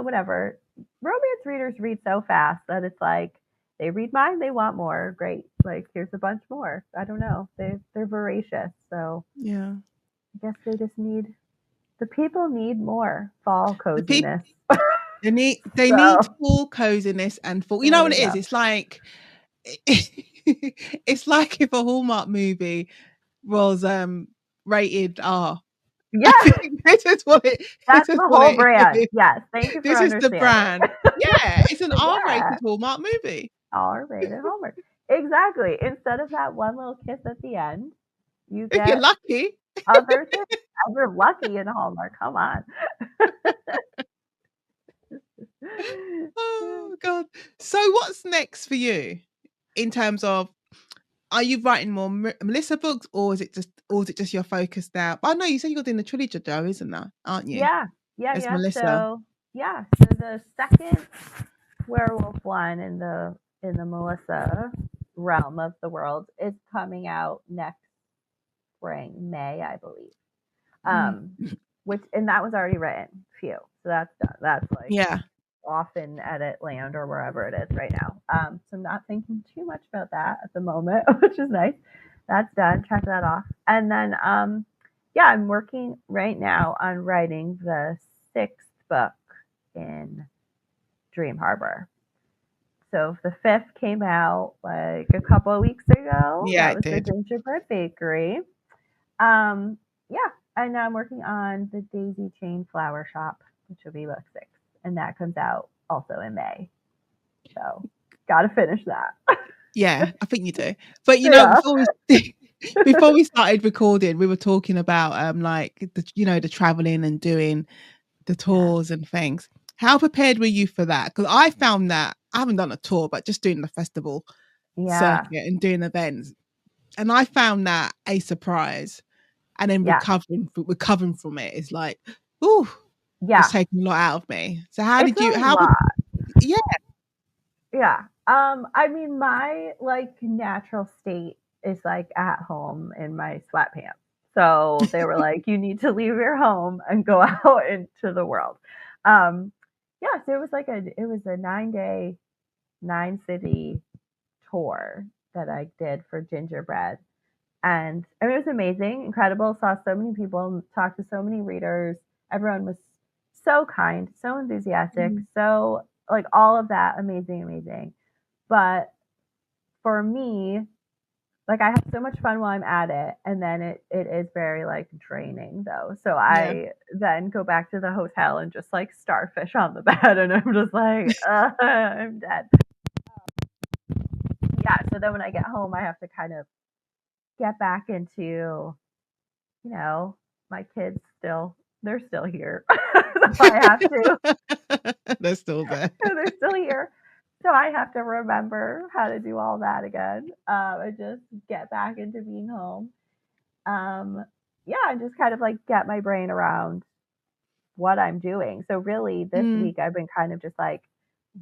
Whatever. Romance readers read so fast that it's like they read mine, they want more. Great. Like, here's a bunch more. I don't know. They're voracious. So Yeah. I guess the people need more fall The people coziness. they need So full coziness and full. You know there what we it is? go. It's like it's like if a Hallmark movie was rated R. I Yeah, think this that's is the what whole it brand. is. Yes. Thank you for This is the understanding. brand. Yeah, it's an Yeah. R-rated Hallmark movie. R-rated Homer. Exactly. Instead of that one little kiss at the end, you If you're get lucky. other things. And you're lucky in Hallmark. Come on. Oh God. So what's next for you in terms of, are you writing more Melissa books, or is it just your focus now? But I know you said you're doing the trilogy though, isn't that? Aren't you? Yeah. Yeah. As Yeah. Melissa. So yeah. So the second werewolf one in the Melissa realm of the world is coming out next spring, May, I believe. Mm. Um, which and that was already written. Phew. So that's done. That's like Yeah. off in edit land or wherever it is right now. So I'm not thinking too much about that at the moment, which is nice. That's done. Check that off. And then yeah, I'm working right now on writing the sixth book in Dream Harbour. So the fifth came out like a couple of weeks ago. Yeah, That it was the did. Gingerbread Bakery. Yeah, and now I'm working on the Daisy Chain Flower Shop, which will be book six, and that comes out also in May. So, gotta finish that. Yeah, I think you do. But Yeah, before we started recording, we were talking about like the traveling and doing the yeah, tours and things. How prepared were you for that? Because I found that I haven't done a tour, but just doing the festival yeah, circuit and doing events, and I found that a surprise. And then yeah. recovering from it is like, ooh, just Yeah, taking a lot out of me. So how it's did you? a How? lot. Yeah, Yeah. I mean, my like natural state is like at home in my sweatpants. So they were like, you need to leave your home and go out into the world. Um, yeah, so it was a 9 day, 9 city tour that I did for Gingerbread. And I mean, it was amazing, incredible. Saw so many people, talked to so many readers. Everyone was so kind, so enthusiastic, mm, so like all of that, amazing, amazing. But for me, like I have so much fun while I'm at it, and then it is very like draining though. So yeah, I then go back to the hotel and just like starfish on the bed, and I'm just like, I'm dead. Yeah. So then when I get home, I have to kind of get back into, my kids they're still here. So I have to, they're still there. they're still here. So I have to remember how to do all that again, and just get back into being home. Yeah, and just kind of like get my brain around what I'm doing. So really this Mm, week I've been kind of just like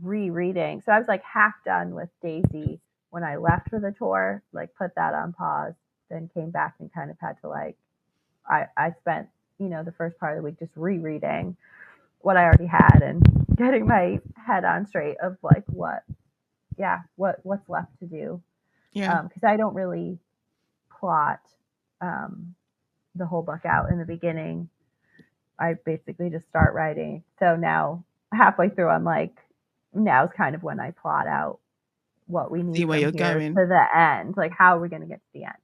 rereading. So I was like half done with Daisy when I left for the tour, like put that on pause, then came back and kind of had to like I spent, the first part of the week just rereading what I already had and getting my head on straight of like what's left to do. yeah, Because I don't really plot um, the whole book out in the beginning. I basically just start writing. So now halfway through, I'm like, now's kind of when I plot out what we see need where from you're here going. to the end. Like, how are we going to get to the end?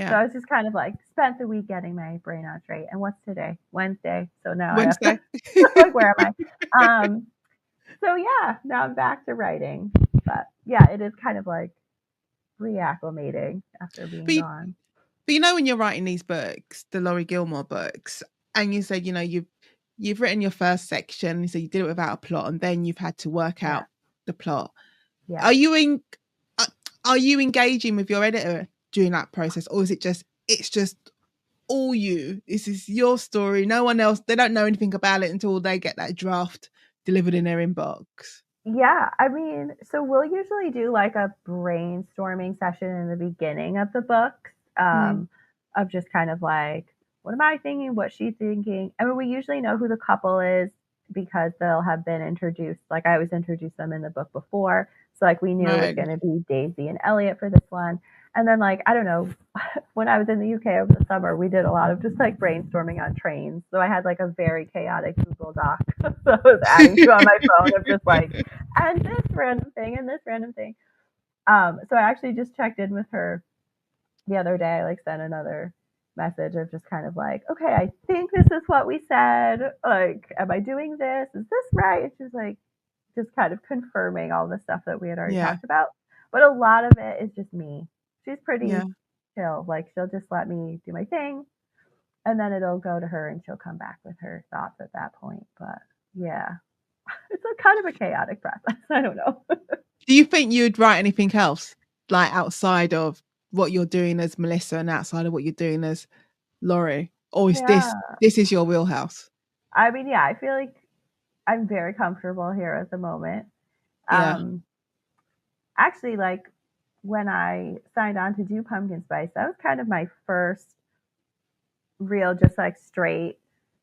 So Yeah, I was just kind of like spent the week getting my brain on straight. And what's today? Wednesday. So now I have to Wednesday. like, where am I? So yeah, now I'm back to writing. But yeah, it is kind of like reacclimating after being But you, gone. but when you're writing these books, the Laurie Gilmore books, and you said you've written your first section, so you did it without a plot, and then you've had to work Yeah. out the plot. Yeah. Are you in? Are you engaging with your editor during that process, or is it's just all you? This is your story. No one else. They don't know anything about it until they get that draft delivered in their inbox. Yeah, I mean, so we'll usually do like a brainstorming session in the beginning of the book, Mm, of just kind of like, what am I thinking? What's she thinking? I mean, we usually know who the couple is because they'll have been introduced. Like I always introduced them in the book before. So like we knew it was Right. going to be Daisy and Elliot for this one. And then like, I don't know, when I was in the UK over the summer, we did a lot of just like brainstorming on trains. So I had like a very chaotic Google Doc that I was adding to on my phone of just like, and this random thing and this random thing. So I actually just checked in with her the other day. I like sent another message of just kind of like, okay, I think this is what we said. Like, am I doing this? Is this right? And she's like, just kind of confirming all the stuff that we had already Yeah. talked about. But a lot of it is just me. She's Yeah. pretty chill. Like, she'll just let me do my thing, and then it'll go to her, and she'll come back with her thoughts at that point. But yeah, it's a kind of a chaotic process. I don't know. Do you think you'd write anything else, like outside of what you're doing as Melissa and outside of what you're doing as Laurie? Or is Yeah. this is your wheelhouse? I mean, yeah, I feel like I'm very comfortable here at the moment. Yeah. Um, Actually, like when I signed on to do pumpkin spice, that was kind of my first real, just like straight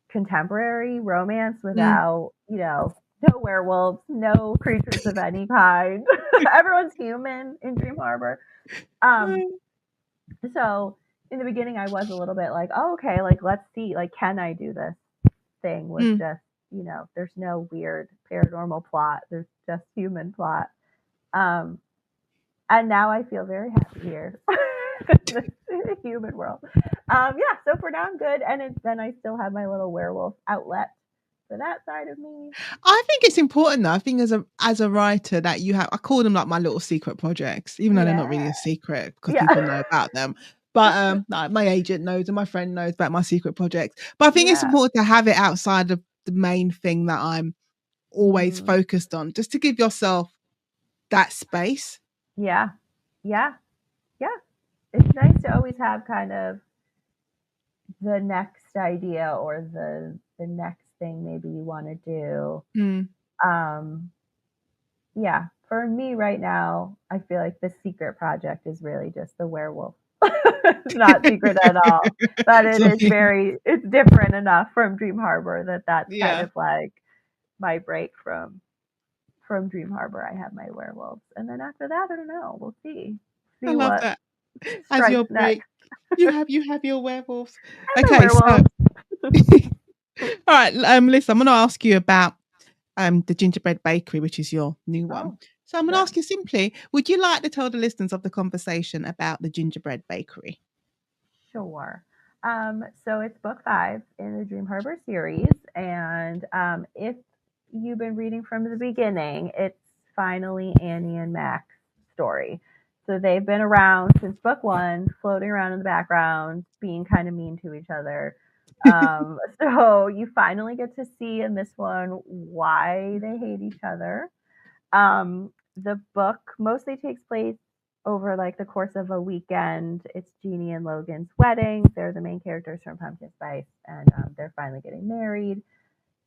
contemporary romance Mm. without, no werewolves, no creatures of any kind. Everyone's human in Dream Harbor. Um, so in the beginning, I was a little bit like, oh, okay, like let's see, like, can I do this thing with Mm. just, there's no weird paranormal plot, there's just human plot. Um, and now I feel very happy here in the human world. Yeah, so for now I'm good, and then I still have my little werewolf outlet for that side of me. I think it's important though. I think as a writer that you have, I call them like my little secret projects, even though they're not Yeah, really a secret because yeah, people know about them. But like my agent knows and my friend knows about my secret projects. But I think it's yeah, important to have it outside of the main thing that I'm always mm, focused on, just to give yourself that space. yeah, yeah, yeah. It's nice to always have kind of the next idea or the next thing maybe you want to do. Mm. Um, yeah, for me right now, I feel like the secret project is really just the werewolf. It's not secret at all, but it So, is it's different enough from Dream Harbor that that's kind yeah, of like my break from Dream Harbor. I have my werewolves, and then after that, I don't know. We'll I see love what that. As your strikes break, next. you have your werewolves. And the Okay, so all werewolves. right, Melissa, I'm going to ask you about the Gingerbread Bakery, which is your new one. Oh, So I'm going to sure. ask you simply, would you like to tell the listeners of the conversation about the Gingerbread Bakery? Sure. So it's book 5 in the Dream Harbor series, and if you've been reading from the beginning, it's finally Annie and Mac's story. So they've been around since book 1, floating around in the background, being kind of mean to each other. So you finally get to see in this one why they hate each other. The book mostly takes place over like the course of a weekend. It's Jeannie and Logan's wedding. They're the main characters from Pumpkin Spice, and they're finally getting married.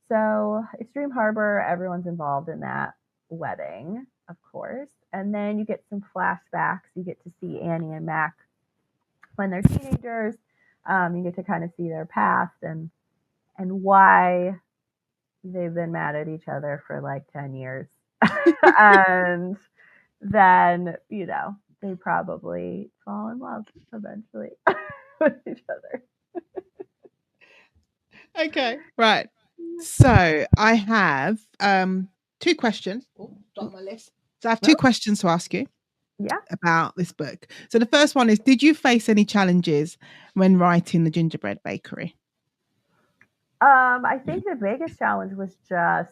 So it's Dream Harbor. Everyone's involved in that wedding, of course. And then you get some flashbacks. You get to see Annie and Mac when they're teenagers. You get to kind of see their past and why they've been mad at each other for like 10 years. And then, they probably fall in love eventually with each other. Okay, right. So I have two questions. Oh, start my list. So I have two Well, questions to ask you yeah. about this book. So the first one is, did you face any challenges when writing the Gingerbread Bakery? I think the biggest challenge was just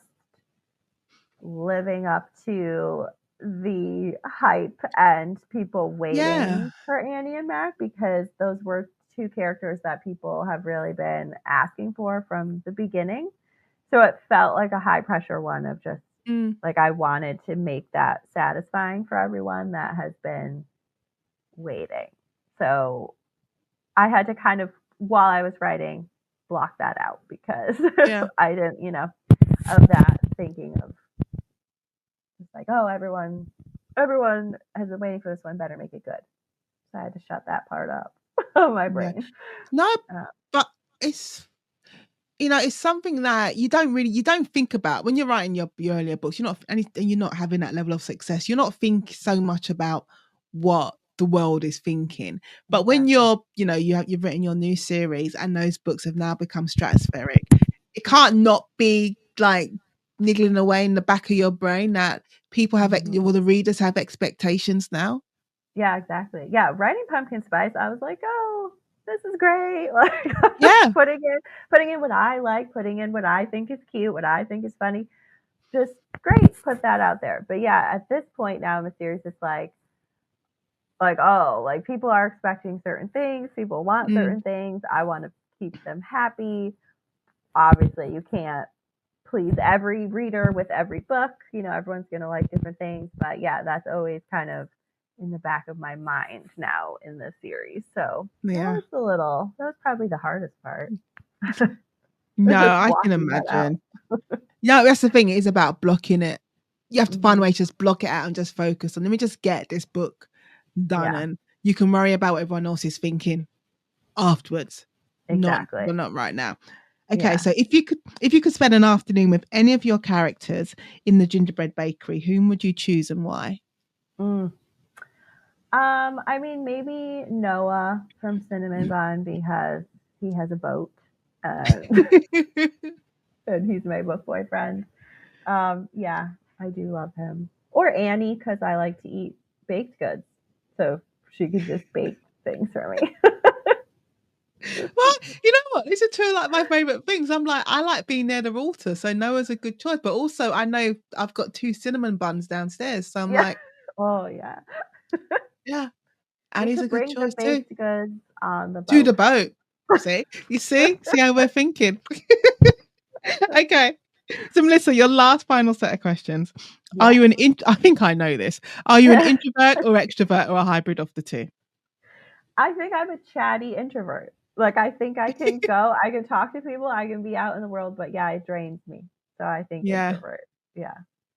living up to the hype and people Yeah. waiting for Annie and Mac, because those were two characters that people have really been asking for from the beginning. So it felt like a high pressure one of just Mm. like I wanted to make that satisfying for everyone that has been waiting. So I had to kind of, while I was writing, block that out because Yeah. I didn't, of that thinking of just like, oh, everyone has been waiting for this one, better make it good. So I had to shut that part up of my Yeah. brain. No, Uh, but it's it's something that you don't think about when you're writing your earlier books. You're not having that level of success. You're not thinking so much about what the world is thinking. But when Exactly. you've written your new series and those books have now become stratospheric, it can't not be like niggling away in the back of your brain that people have, Mhm. well, the readers have expectations now. Yeah, exactly. Yeah, writing Pumpkin Spice, I was like, "Oh, this is great." Like, Yeah. putting in what I like, putting in what I think is cute, what I think is funny. Just great, put that out there. But yeah, at this point now in the series, it's oh, like people are expecting certain things, people want Mm, certain things. I want to keep them happy. Obviously, you can't please every reader with every book. Everyone's going to like different things. But yeah, that's always kind of in the back of my mind now in this series. So yeah. that was probably the hardest part. No, Just I can walking that out. imagine. No, that's the thing. It is about blocking it. You have to find a Hmm. way to just block it out and just focus on. Let me just get this book done, Yeah, and you can worry about what everyone else is thinking afterwards. exactly. Not right now. Okay, Yeah. so if you could spend an afternoon with any of your characters in the Gingerbread Bakery, whom would you choose and why? Mm. I mean, maybe Noah from Cinnamon Bun because he has a boat, and, and he's my book boyfriend. Yeah, I do love him. Or Annie because I like to eat baked goods, so she could just bake things for me. Well, you know what? These are two like my favorite things. I like being near the water, so Noah's a good choice. But also, I know I've got two cinnamon buns downstairs, so I'm Yeah. like, Oh yeah. yeah, and We he's a could good bring the choice too. baked goods on the To the boat. boat. See, see how we're thinking. Okay, so Melissa, your last final set of questions. Are Yeah. you I think I know this. Are you an introvert or extrovert or a hybrid of the two? I think I'm a chatty introvert. Like I think I can go, I can talk to people, I can be out in the world, but yeah, it drains me. So I think Yeah, introvert. Yeah.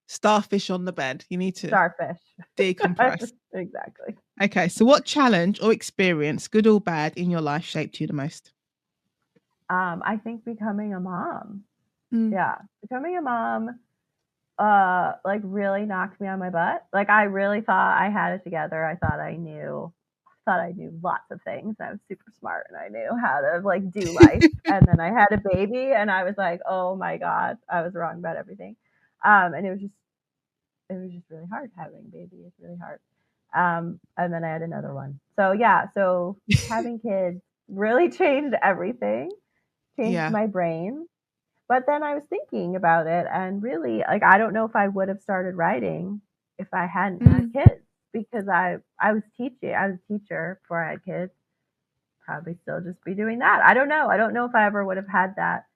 starfish on the bed. You need to Starfish. decompress. Exactly. Okay, so what challenge or experience, good or bad, in your life shaped you the most? I think becoming a mom. Mm, Yeah. Becoming a mom like really knocked me on my butt. Like I really thought I had it together. I thought I knew lots of things. I was super smart and I knew how to like do life. And then I had a baby and I was like, "Oh my god, I was wrong about everything." And it was just really hard having a baby. It's really hard. And then I had another one. So yeah, so having kids really changed everything. Changed yeah. my brain. But then I was thinking about it and really like I don't know if I would have started writing if I hadn't had Mm. kids because I was teaching. I was a teacher before I had kids. Probably still just be doing that. I don't know. I don't know if I ever would have had that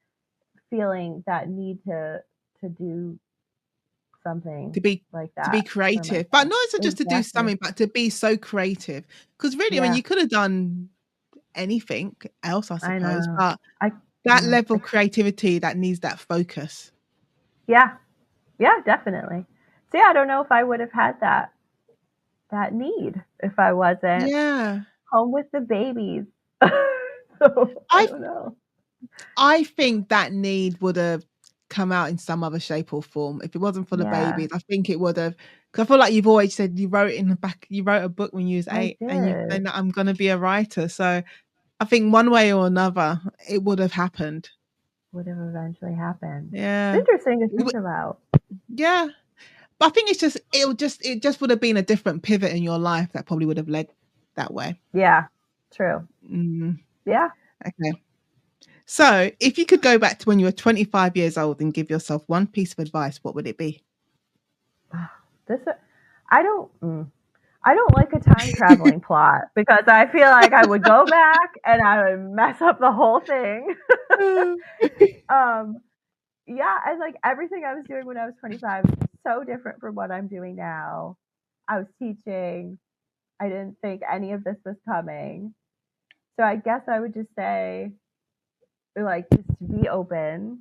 feeling, that need to do To something be like to be that for creative, but myself. not so just to do Exactly. something, but to be so creative. Because really, I mean, Yeah, you could have done anything else, I I suppose, know. but I that yeah. level of creativity that needs that focus. Yeah. Yeah, definitely. So yeah, I don't know if I would have had that need if I wasn't Yeah. home with the babies. So I I don't know. I think that need would have come out in some other shape or form. If it wasn't for the Yeah, babies, I think it would have. Because I feel like you've always said you wrote in the back, you wrote a book when you was I 8, and you've did. said that I'm gonna be a writer. So I think one way or another, it would have happened. Would have eventually happened. It's Yeah. interesting to It think would, about. yeah. But I think it just would have been a different pivot in your life that probably would have led that way. Yeah, true. Mm, Yeah. okay. So if you could go back to when you were 25 years old and give yourself one piece of advice, what would it be? This I don't I don't like a time traveling plot because I feel like I would go back and I would mess up the whole thing. um yeah, and like everything I was doing when I was 25 is so different from what I'm doing now. I was teaching. I didn't think any of this was coming. So I guess I would just say, like, just be open.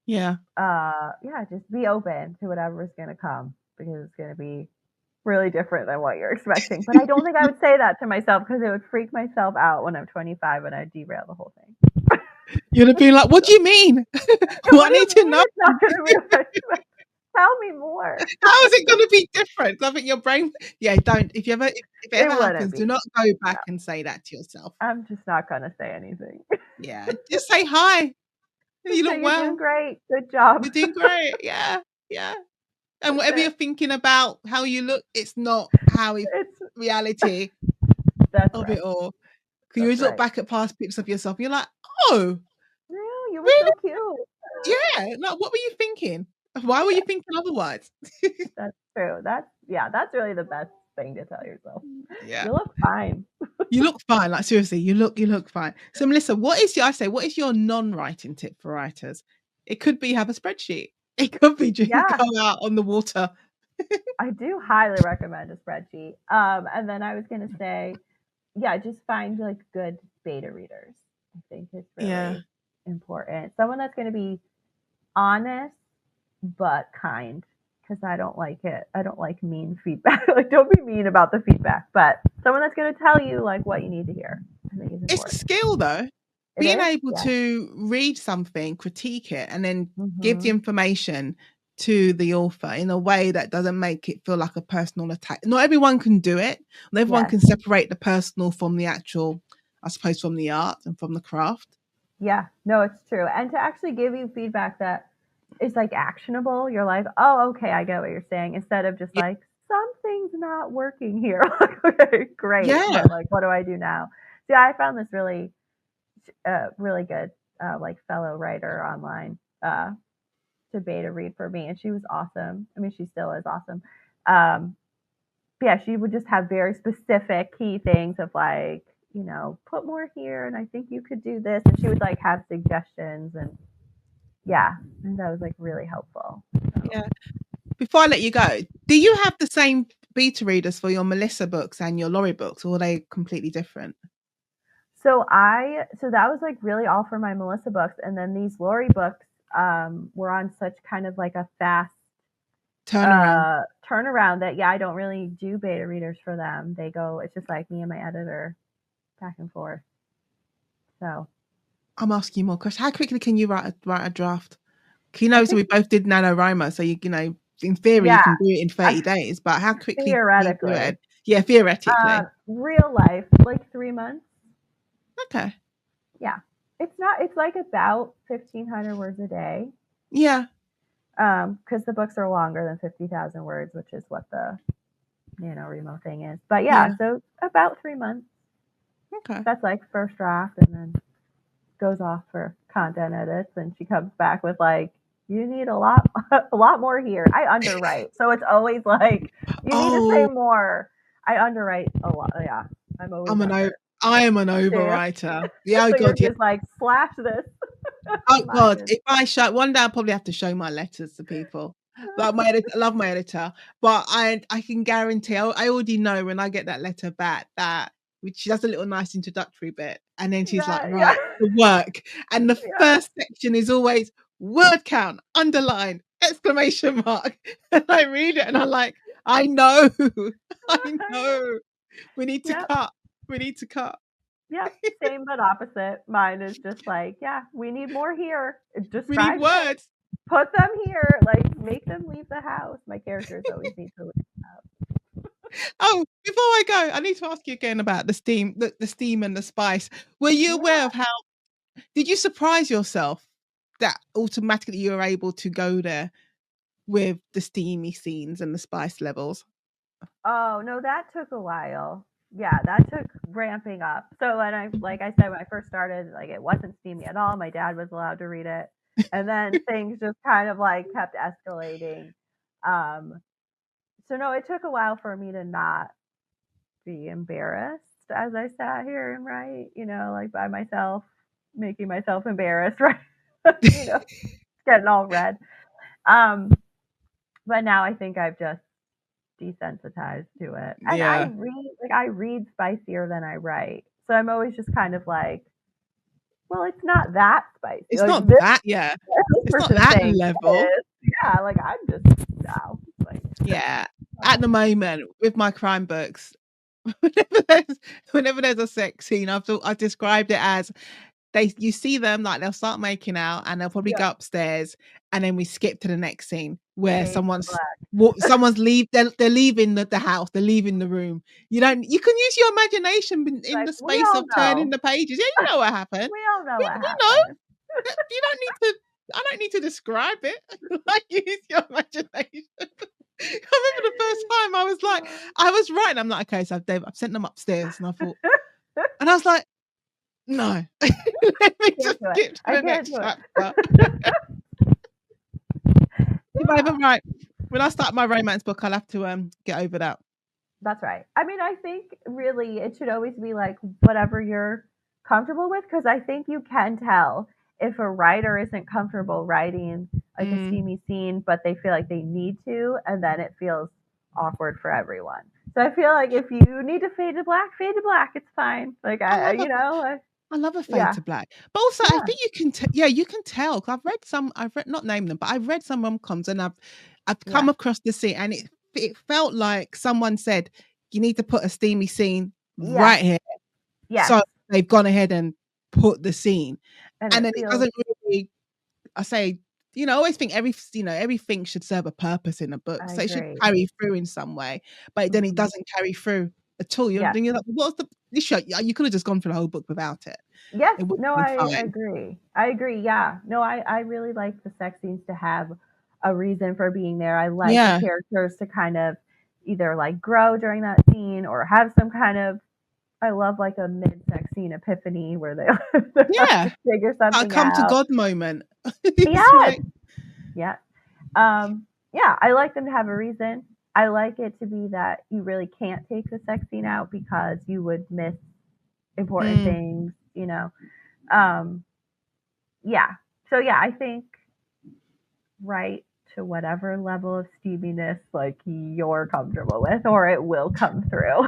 Yeah. Yeah, just be open to whatever is going to come because it's going to be really different than what you're expecting. But I don't think I would say that to myself because it would freak myself out when I'm 25 and I derail the whole thing. You'd have been like, what do you mean? Well, I What do you need to mean know. it's not going to be like, tell me more. How is it going to be different? I think your brain, yeah, don't. If it It ever wouldn't happens, do be. not go No, back and say that to yourself. I'm just not going to say anything. Yeah, just say hi. Just You say look you're doing well. great. Good job. You're doing great. Yeah, yeah. And That's whatever you're it. thinking about how you look, it's not how it It's reality that's of it right. all. Because you That's always look right. back at past pictures of yourself, you're like, oh, No, you were really? so cute. Yeah. Like, what were you thinking? Why were you thinking otherwise? That's true. That's really the best thing to tell yourself. Yeah. You look fine. You look fine. Like seriously, you look fine. So Melissa, what is your non-writing tip for writers? It could be have a spreadsheet. It could be Yeah, go out on the water. I do highly recommend a spreadsheet. And then I was gonna say, yeah, just find like good beta readers. I think it's Yeah. really important. Someone that's gonna be honest but kind. Because I don't like it. I don't like mean feedback. Like, don't be mean about the feedback, but someone that's going to tell you like what you need to hear. I think is It's a important. skill though. It Being is, able yeah. to read something, critique it, and then give the Mm-hmm. information to the author in a way that doesn't make it feel like a personal attack. Not everyone can do it. Not everyone Yes. can separate the personal from the actual, I suppose, from the art and from the craft. Yeah. No, it's true. And to actually give you feedback that is like actionable, you're like, oh, okay, I get what you're saying. Instead of just Yeah. like something's not working here. Okay, great, Yeah. but like, what do I do now? See, I found this really good, like fellow writer online. To beta read for me, and she was awesome. I mean, she still is awesome. Um, but yeah, she would just have very specific key things of like, put more here, and I think you could do this, and she would like have suggestions, and yeah, and that was like really helpful. So. Yeah. Before I let you go, do you have the same beta readers for your Melissa books and your Laurie books, or are they completely different? So that was like really all for my Melissa books, and then these Laurie books were on such kind of like a fast Turnaround. turnaround that I don't really do beta readers for them. They go, it's just like me and my editor back and forth. So I'm asking you more questions. How quickly can you write a draft? I So we think, both did NaNoWriMo, so in theory you yeah, can do it in 30 I, days, but how quickly do you do theoretically, it? Yeah, theoretically. real life, like 3 months. Okay. Yeah, it's not. It's like about 1,500 words a day. Yeah. Because the books are longer than 50,000 words, which is what the remote thing is. But Yeah. so about 3 months. Okay. That's like first draft, and then goes off for content edits, and she comes back with like, you need a lot more here. I underwrite, so it's always like, you need to say Oh, more. I underwrite a lot. Yeah, I'm always under. I am an Yeah. overwriter. Yeah, oh So you're God, yeah. just like, slash this. Oh Mine God, is. if I show one day, I'll probably have to show my letters to people. Like my editor, I love my editor, but I can guarantee I already know when I get that letter back that she does a little nice introductory bit, and then she's like, Yeah. right, the work, and the Yeah. first section is always word count, underline, exclamation mark, and I read it and I'm like, I know, I know, we need to Yep. cut, we need to cut. Yep. Same but opposite. Mine is just like, we need more here. We need Describe it. words. Put them here. Like, make them leave the house. My characters always need to leave the house. Oh, before I go, I need to ask you again about the steam and the spice. Were you aware Yeah. of how? Did you surprise yourself that automatically you were able to go there with the steamy scenes and the spice levels? Oh, no, that took a while. Yeah, that took ramping up. So like I said, when I first started, like it wasn't steamy at all. My dad was allowed to read it. And then things just kind of like kept escalating. Um, so no, it took a while for me to not be embarrassed as I sat here and write, like by myself, making myself embarrassed, right? Getting all red. Um, but now I think I've just desensitized to it. And Yeah, I read spicier than I write. So I'm always just kind of like, well, it's not that spicy. it's Like not this, that. Yeah, this it's not person that thinks level. it is. Yeah, like I'm just no. Like, Yeah, at the moment with my crime books, whenever there's a sex scene, I described it as you see them like they'll start making out and they'll probably go upstairs, and then we skip to the next scene where Fade to someone's they're leaving the house, they're leaving the room. You can use your imagination in Like, the we space all of turning know. the pages. Yeah, you know what happened. We all know We what know. happened. You don't need to. I don't need to describe it. Like, use your imagination. I remember the first time I was writing. I'm like, okay, so I've sent them upstairs, and I thought, and I was like, no, let me just skip to the next chapter. If I ever write, when I start my romance book, I'll have to get over that. That's right. I mean, I think really it should always be like whatever you're comfortable with, because I think you can tell if a writer isn't comfortable writing like a steamy scene, but they feel like they need to, and then it feels awkward for everyone. So I feel like if you need to fade to black, it's fine. Like I love a fade to black, but also I think you can you can tell, because I've read, not name them, but I've read some rom-coms, and I've come across the scene, and it felt like someone said you need to put a steamy scene right here. Yeah. So they've gone ahead and put the scene, and then it doesn't really. I say, I always think everything should serve a purpose in a book, so it should carry through in some way. But then it doesn't carry through at all. You're like, what's the show? You could have just gone for the whole book without it. Yes, no, I agree. Yeah, no, I really like the sex scenes to have a reason for being there. I like the characters to kind of either like grow during that scene or have some kind of, I love like a mid-sex scene epiphany where they figure something come out. to God moment. Yeah. I like them to have a reason. I like it to be that you really can't take the sex scene out because you would miss important things, So I think write to whatever level of steaminess like you're comfortable with, or it will come through.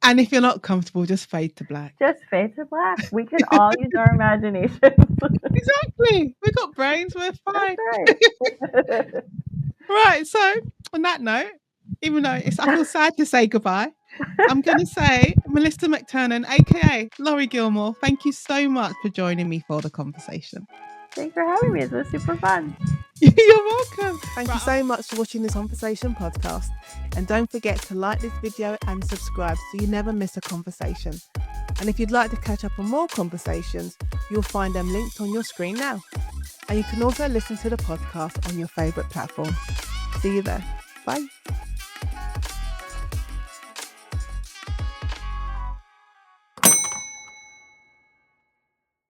And if you're not comfortable, just fade to black. Just fade to black. We can all use our imagination. Exactly. We've got brains. We're fine. Right. Right. So on that note, even though I feel sad to say goodbye, I'm going to say, Melissa McTernan, aka Laurie Gilmore, thank you so much for joining me for the conversation. Thanks for having me. It was super fun. You're welcome. Thank you so much for watching this Conversation podcast. And don't forget to like this video and subscribe so you never miss a conversation. And if you'd like to catch up on more conversations, you'll find them linked on your screen now. And you can also listen to the podcast on your favourite platform. See you there. Bye.